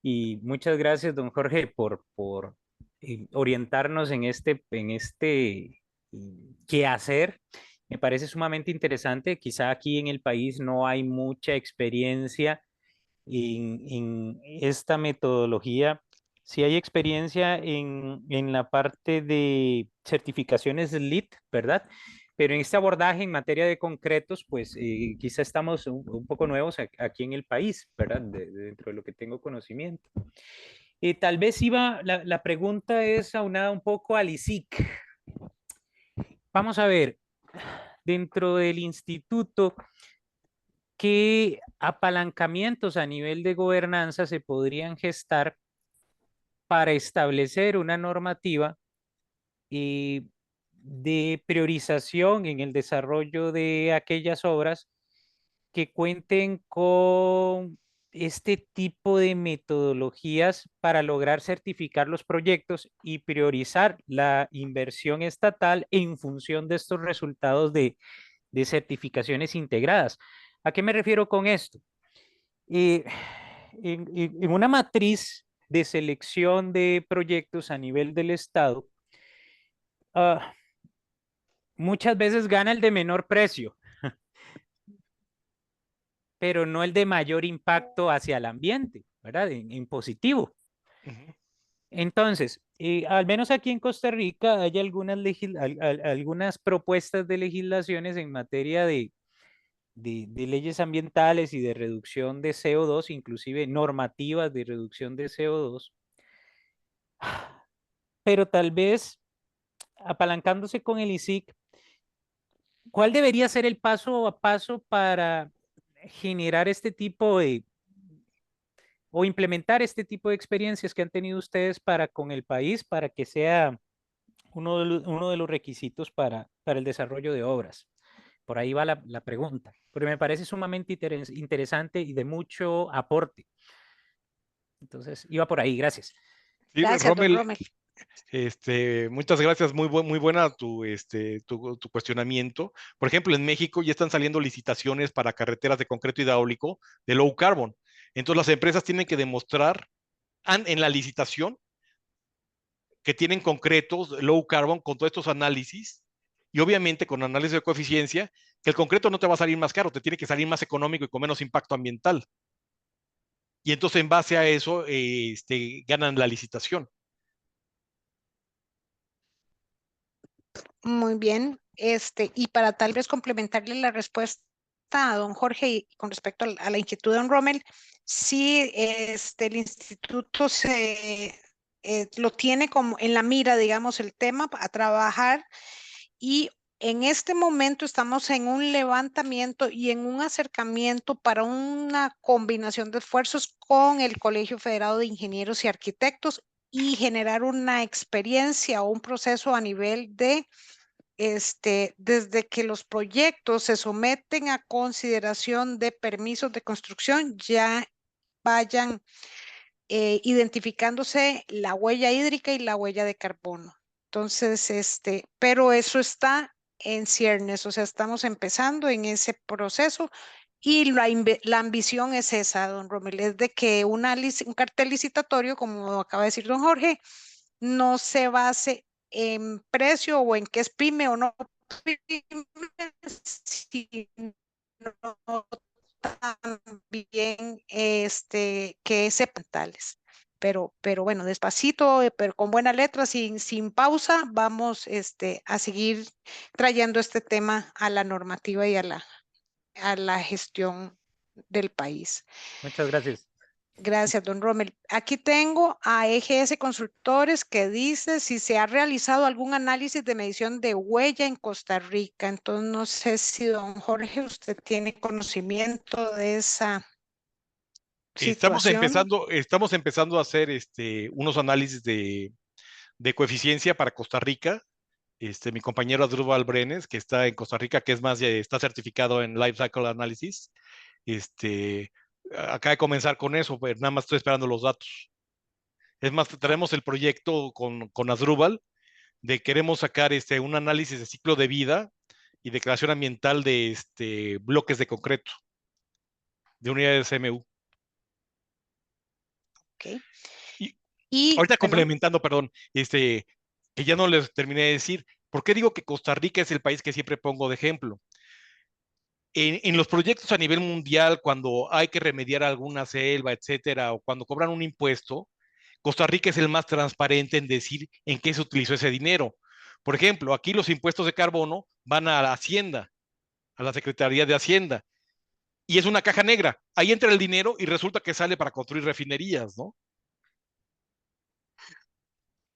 Y muchas gracias, don Jorge, por orientarnos en este qué hacer. Me parece sumamente interesante. Quizá aquí en el país no hay mucha experiencia en esta metodología. Sí hay experiencia en la parte de certificaciones LEED, ¿verdad? Pero en este abordaje en materia de concretos, pues quizá estamos un poco nuevos aquí en el país, ¿verdad? Dentro de lo que tengo conocimiento. Tal vez la pregunta es aunada un poco al ISIC. Vamos a ver, dentro del instituto, ¿qué apalancamientos a nivel de gobernanza se podrían gestar para establecer una normativa de priorización en el desarrollo de aquellas obras que cuenten con este tipo de metodologías para lograr certificar los proyectos y priorizar la inversión estatal en función de estos resultados de certificaciones integradas? ¿A qué me refiero con esto? Eh, en una matriz de selección de proyectos a nivel del Estado, muchas veces gana el de menor precio, pero no el de mayor impacto hacia el ambiente, ¿verdad? En positivo. Entonces, al menos aquí en Costa Rica hay algunas propuestas de legislaciones en materia de leyes ambientales y de reducción de CO2, inclusive normativas de reducción de CO2, pero tal vez apalancándose con el ISIC, ¿cuál debería ser el paso a paso para generar este tipo de o implementar este tipo de experiencias que han tenido ustedes para con el país para que sea uno de los requisitos para el desarrollo de obras? Por ahí va la pregunta, pero me parece sumamente interesante y de mucho aporte. Entonces, iba por ahí, gracias.
Sí,
Gracias, don
Rommel,
Rommel.
muchas gracias, muy buena tu cuestionamiento. Por ejemplo, en México ya están saliendo licitaciones para carreteras de concreto hidráulico de low carbon. Entonces las empresas tienen que demostrar en la licitación que tienen concretos low carbon con todos estos análisis y obviamente con análisis de coeficiencia, que el concreto no te va a salir más caro, te tiene que salir más económico y con menos impacto ambiental. Y entonces en base a eso ganan la licitación.
Muy bien. Y para tal vez complementarle la respuesta a don Jorge y con respecto a la inquietud de don Rommel, sí, el instituto lo tiene como en la mira, digamos, el tema a trabajar, y en este momento estamos en un levantamiento y en un acercamiento para una combinación de esfuerzos con el Colegio Federado de Ingenieros y Arquitectos y generar una experiencia o un proceso a nivel de desde que los proyectos se someten a consideración de permisos de construcción, ya vayan identificándose la huella hídrica y la huella de carbono. Entonces, pero eso está en ciernes, o sea, estamos empezando en ese proceso y la ambición es esa, don Romel, es de que un cartel licitatorio, como acaba de decir don Jorge, no se base en precio o en qué es pyme o no pyme, sino también que sepan tales. Pero bueno, despacito, pero con buena letra, sin pausa, vamos a seguir trayendo este tema a la normativa y a la gestión del país.
Muchas gracias.
Gracias, don Rommel. Aquí tengo a EGS Consultores que dice si se ha realizado algún análisis de medición de huella en Costa Rica. Entonces, no sé si don Jorge, usted tiene conocimiento de esa situación.
Estamos empezando a hacer unos análisis de coeficiencia para Costa Rica. Mi compañero Adrúbal Brenes, que está en Costa Rica, que es más, está certificado en Life Cycle Analysis. Este, Acaba de comenzar con eso, pero nada más estoy esperando los datos. Es más, tenemos el proyecto con Adrúbal de queremos sacar un análisis de ciclo de vida y declaración ambiental de bloques de concreto, de unidades MU.
Ok.
Y
Y,
ahorita
bueno,
complementando, perdón, que ya no les terminé de decir, ¿por qué digo que Costa Rica es el país que siempre pongo de ejemplo? En los proyectos a nivel mundial, cuando hay que remediar alguna selva, etcétera, o cuando cobran un impuesto, Costa Rica es el más transparente en decir en qué se utilizó ese dinero. Por ejemplo, aquí los impuestos de carbono van a la Hacienda, a la Secretaría de Hacienda, y es una caja negra. Ahí entra el dinero y resulta que sale para construir refinerías, ¿no?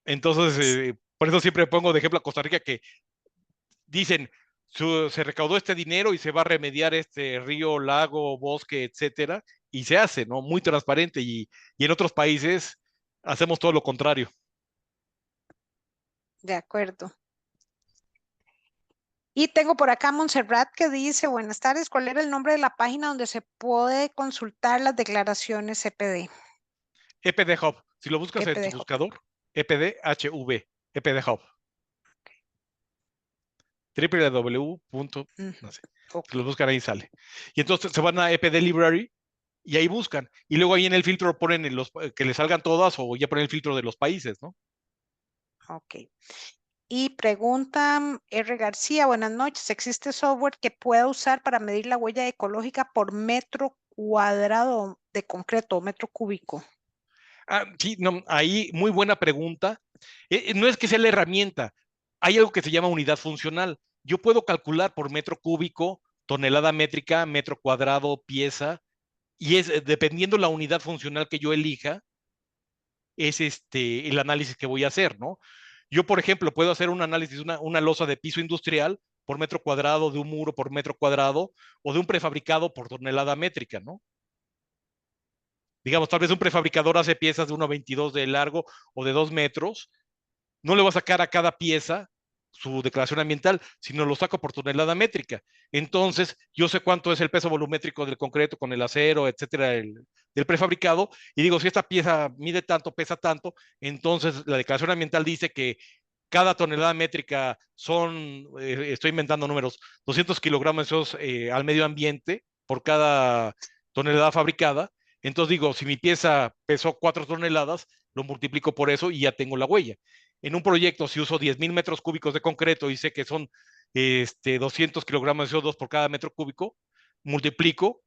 Entonces, por eso siempre pongo de ejemplo a Costa Rica, que dicen, se recaudó este dinero y se va a remediar este río, lago, bosque, etcétera, y se hace, ¿no? Muy transparente, y en otros países hacemos todo lo contrario.
de acuerdo. Y tengo por acá a Montserrat que dice, buenas tardes, ¿cuál era el nombre de la página donde se puede consultar las declaraciones CPD?
EPD Hub, si lo buscas en tu
EPD Hub.
buscador, EPD-HV, EPD Hub. www. No sé,
Ok,
si lo buscan ahí sale. Y entonces se van a EPD Library y ahí buscan. Y luego ahí en el filtro ponen que les salgan todas, o ya ponen el filtro de los países, ¿no?
ok. Y pregunta R. García, buenas noches. ¿Existe software que pueda usar para medir la huella ecológica por metro cuadrado de concreto o metro cúbico?
Sí, no, ahí muy buena pregunta. No es que sea la herramienta, hay algo que se llama unidad funcional. Yo puedo calcular por metro cúbico, tonelada métrica, metro cuadrado, pieza, y es dependiendo la unidad funcional que yo elija, es el análisis que voy a hacer, ¿no? Yo, por ejemplo, puedo hacer un análisis de una losa de piso industrial por metro cuadrado, de un muro por metro cuadrado, o de un prefabricado por tonelada métrica, ¿no? Digamos, tal vez un prefabricador hace piezas de 1,22 de largo o de 2 metros, no le va a sacar a cada pieza su declaración ambiental, sino lo saco por tonelada métrica. Entonces, yo sé cuánto es el peso volumétrico del concreto con el acero, etcétera, del prefabricado, y digo, si esta pieza mide tanto, pesa tanto, entonces la declaración ambiental dice que cada tonelada métrica son, estoy inventando números, 200 kilogramos al medio ambiente por cada tonelada fabricada. Entonces digo, si mi pieza pesó 4 toneladas, lo multiplico por eso y ya tengo la huella. En un proyecto, si uso 10,000 metros cúbicos de concreto y sé que son 200 kilogramos de CO2 por cada metro cúbico, multiplico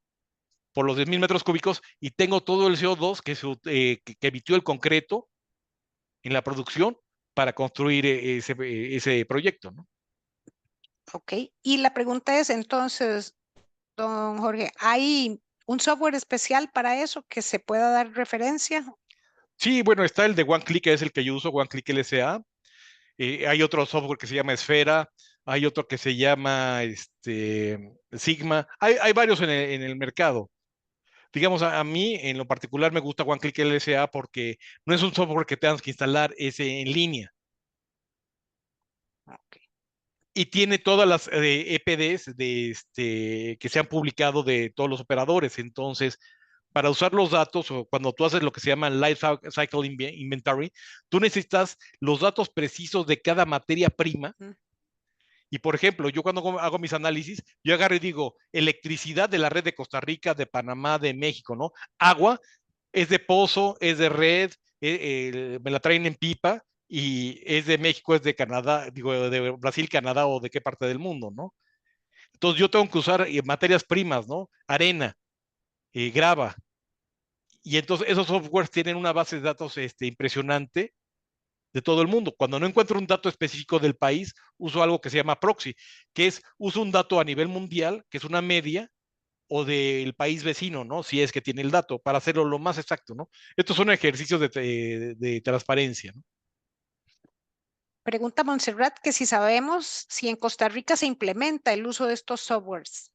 por los 10,000 metros cúbicos y tengo todo el CO2 que emitió el concreto en la producción para construir ese proyecto, ¿no?
Ok. Y la pregunta es entonces, don Jorge, ¿hay un software especial para eso que se pueda dar referencia?
Sí, bueno, está el de OneClick, que es el que yo uso, OneClick LSA. Hay otro software que se llama Esfera, hay otro que se llama Sigma. Hay varios en el mercado. Digamos, a mí en lo particular me gusta OneClick LSA porque no es un software que tengas que instalar, es en línea.
Ok.
Y tiene todas las EPDs que se han publicado de todos los operadores. Entonces, para usar los datos, o cuando tú haces lo que se llama Life Cycle Inventory, tú necesitas los datos precisos de cada materia prima.
Mm.
Y por ejemplo, yo cuando hago mis análisis, yo agarro y digo, electricidad de la red de Costa Rica, de Panamá, de México, ¿no? Agua es de pozo, es de red, me la traen en pipa y es de México, es de Canadá, digo, de Brasil, Canadá o de qué parte del mundo, ¿no? Entonces yo tengo que usar materias primas, ¿no? Arena, grava. Y entonces esos softwares tienen una base de datos impresionante de todo el mundo. Cuando no encuentro un dato específico del país, uso algo que se llama proxy, que es uso un dato a nivel mundial, que es una media, o del país vecino, ¿no? Si es que tiene el dato, para hacerlo lo más exacto, ¿no? Estos son ejercicios de transparencia, ¿no?
Pregunta Montserrat que si sabemos si en Costa Rica se implementa el uso de estos softwares.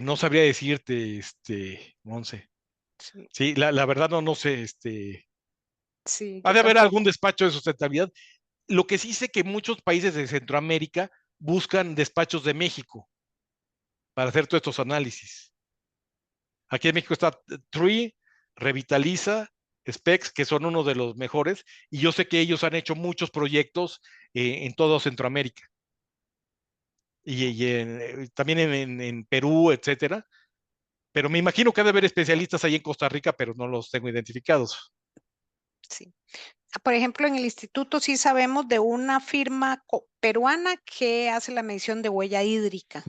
No sabría decirte, Monse.
Sí,
Sí, la verdad no sé,
sí,
ha
yo
de haber algún
tampoco.
despacho de sustentabilidad. Lo que sí sé que muchos países de Centroamérica buscan despachos de México para hacer todos estos análisis. Aquí en México está Tree, Revitaliza, Specs, que son uno de los mejores, y yo sé que ellos han hecho muchos proyectos en todo Centroamérica y también en Perú, etcétera. Pero me imagino que ha de haber especialistas ahí en Costa Rica, pero no los tengo identificados.
Sí. Por ejemplo, en el instituto sí sabemos de una firma peruana que hace la medición de huella hídrica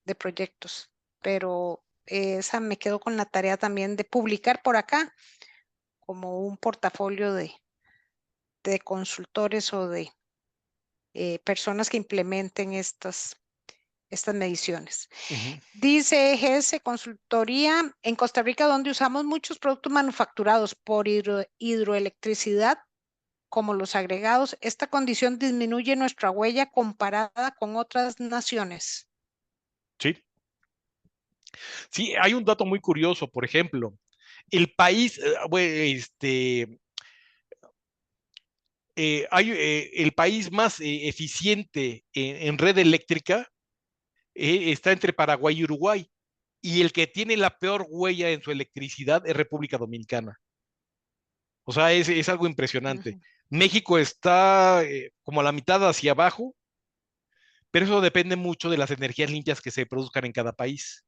de proyectos, pero esa me quedo con la tarea también de publicar por acá como un portafolio de consultores o de personas que implementen estas mediciones.
Ujú.
Dice EGS Consultoría, en Costa Rica, donde usamos muchos productos manufacturados por hidroelectricidad, como los agregados, esta condición disminuye nuestra huella comparada con otras naciones.
Sí, sí, hay un dato muy curioso, por ejemplo, el país, el país más eficiente en red eléctrica está entre Paraguay y Uruguay, y el que tiene la peor huella en su electricidad es República Dominicana. O sea, es algo impresionante.
Ujú.
México está como a la mitad hacia abajo, pero eso depende mucho de las energías limpias que se produzcan en cada país.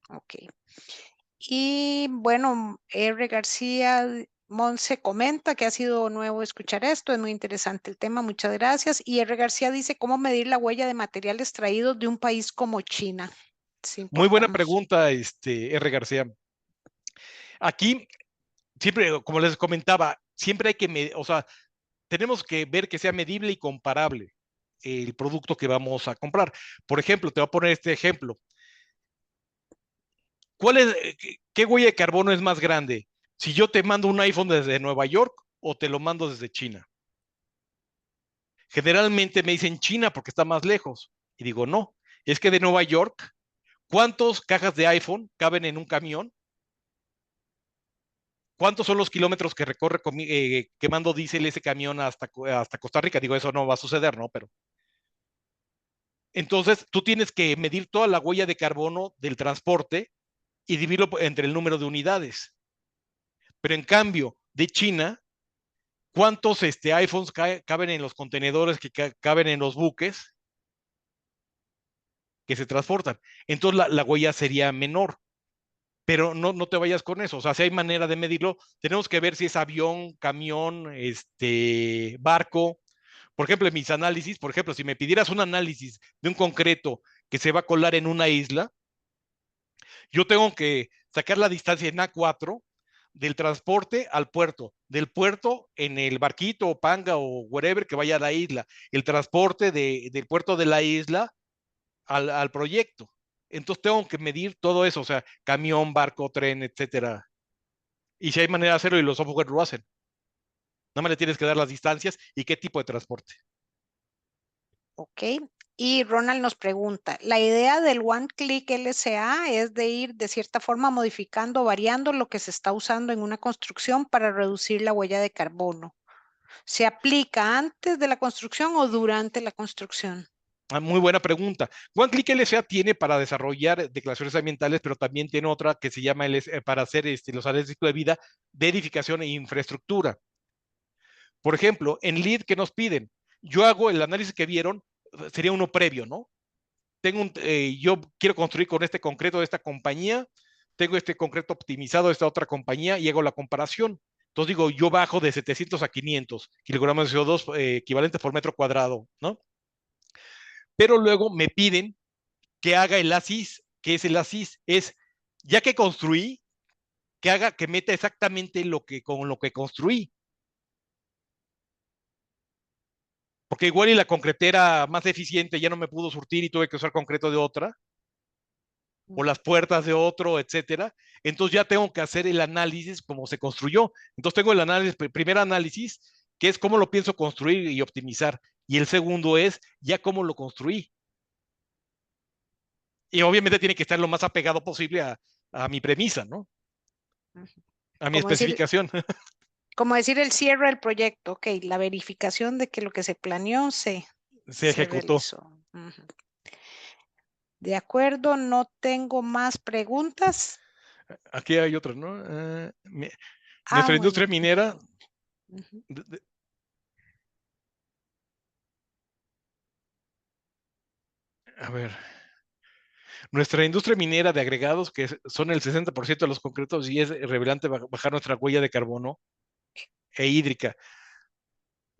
Ok. Y bueno, R. García Monse comenta que ha sido nuevo escuchar esto, es muy interesante el tema, muchas gracias. Y R. García dice, ¿cómo medir la huella de materiales traídos de un país como China? Si
Muy buena
importamos.
pregunta, R. García. Aquí, siempre, como les comentaba, siempre hay que, o sea, tenemos que ver que sea medible y comparable el producto que vamos a comprar. Por ejemplo, te voy a poner este ejemplo. ¿Qué huella de carbono es más grande? Si yo te mando un iPhone desde Nueva York o te lo mando desde China. Generalmente me dicen China porque está más lejos. Y digo, no, es que de Nueva York, ¿cuántas cajas de iPhone caben en un camión? ¿Cuántos son los kilómetros que recorre quemando diésel ese camión hasta Costa Rica? Digo, eso no va a suceder, ¿no? Pero entonces tú tienes que medir toda la huella de carbono del transporte y dividirlo entre el número de unidades. Pero en cambio, de China, ¿cuántos iPhones caben en los contenedores que caben en los buques que se transportan? Entonces la huella sería menor. Pero no te vayas con eso. O sea, si hay manera de medirlo, tenemos que ver si es avión, camión, barco. Por ejemplo, en mis análisis, por ejemplo, si me pidieras un análisis de un concreto que se va a colar en una isla, yo tengo que sacar la distancia en A4 del transporte al puerto, del puerto en el barquito o panga o wherever que vaya a la isla, el transporte del puerto de la isla al proyecto. Entonces tengo que medir todo eso, o sea, camión, barco, tren, etcétera. Y si hay manera de hacerlo y los software lo hacen. Nada más le tienes que dar las distancias y qué tipo de transporte.
Ok. Y Ronald nos pregunta, la idea del One Click LCA es de ir de cierta forma modificando o variando lo que se está usando en una construcción para reducir la huella de carbono. ¿Se aplica antes de la construcción o durante la construcción?
Muy buena pregunta. OneClick LSA tiene para desarrollar declaraciones ambientales, pero también tiene otra que se llama para hacer los análisis de ciclo de vida de edificación e infraestructura. Por ejemplo, en LEED, ¿qué nos piden? Yo hago el análisis que vieron, sería uno previo, ¿no? Yo quiero construir con este concreto de esta compañía, tengo este concreto optimizado de esta otra compañía y hago la comparación. Entonces digo, yo bajo de 700 a 500 kilogramos de CO2 equivalentes por metro cuadrado, ¿no? Pero luego me piden que haga el ASIS. ¿Qué es el ASIS? Es, ya que construí, que meta exactamente con lo que construí. Porque igual y la concretera más eficiente ya no me pudo surtir y tuve que usar concreto de otra, o las puertas de otro, etcétera. Entonces ya tengo que hacer el análisis como se construyó. Entonces tengo el análisis, primer análisis, que es cómo lo pienso construir y optimizar. Y el segundo es ya cómo lo construí. Y obviamente tiene que estar lo más apegado posible a mi premisa, ¿no? A mi
Como decir,
especificación.
como decir el cierre del proyecto, ok, la verificación de que lo que se planeó
Se
se
ejecutó.
realizó. De acuerdo, no tengo más preguntas.
Aquí hay otra, ¿no? Nuestra
Bueno.
industria minera,
Ujú.
a ver, nuestra industria minera de agregados, que son el 60% de los concretos y es relevante bajar nuestra huella de carbono e hídrica.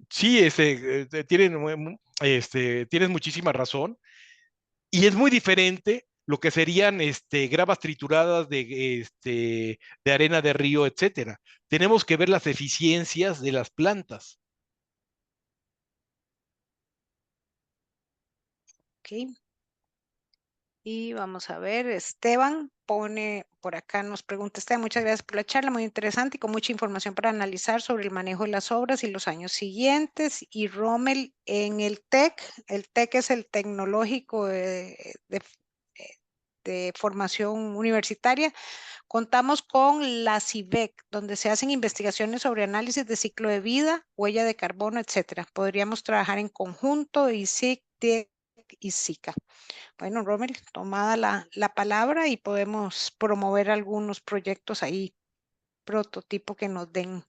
Sí, tienes muchísima razón y es muy diferente lo que serían gravas trituradas de arena de río, etcétera. Tenemos que ver las eficiencias de las plantas.
Ok. Y vamos a ver, Esteban pone por acá, nos pregunta, Esteban, muchas gracias por la charla, muy interesante y con mucha información para analizar sobre el manejo de las obras y los años siguientes. Y Rommel, en el TEC es el tecnológico de formación universitaria, contamos con la CIVEC, donde se hacen investigaciones sobre análisis de ciclo de vida, huella de carbono, etcétera. Podríamos trabajar en conjunto, ISIC, TIC y SICA. Bueno, Rommel, tomada la palabra y podemos promover algunos proyectos ahí, prototipo que nos den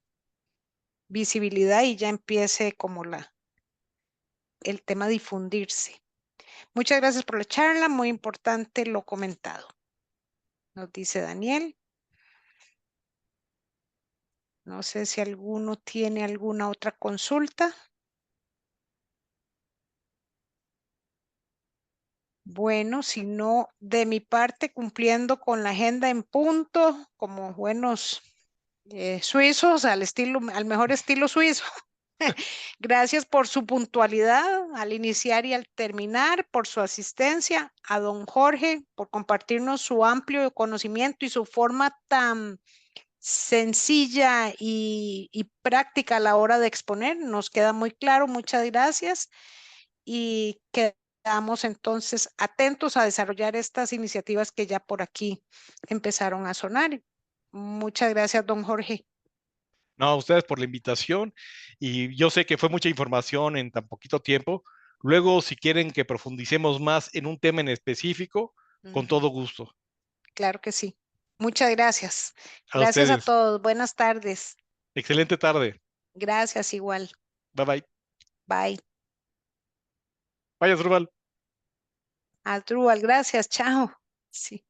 visibilidad y ya empiece como el tema a difundirse. Muchas gracias por la charla, muy importante lo comentado. Nos dice Daniel. No sé si alguno tiene alguna otra consulta. Bueno, si no, de mi parte, cumpliendo con la agenda en punto, como buenos suizos, al mejor estilo suizo. Gracias por su puntualidad al iniciar y al terminar, por su asistencia, a don Jorge, por compartirnos su amplio conocimiento y su forma tan sencilla y práctica a la hora de exponer. Nos queda muy claro, muchas gracias y quedamos entonces atentos a desarrollar estas iniciativas que ya por aquí empezaron a sonar. Muchas gracias, don Jorge.
No, a ustedes por la invitación y yo sé que fue mucha información en tan poquito tiempo. Luego, si quieren que profundicemos más en un tema en específico, con todo gusto.
Claro que sí. Muchas gracias.
A
Gracias a
ustedes.
todos. Buenas tardes.
Excelente tarde.
Gracias igual.
Bye bye.
Bye.
Vaya, Drubal.
Asdrúbal, gracias. Chao. Sí.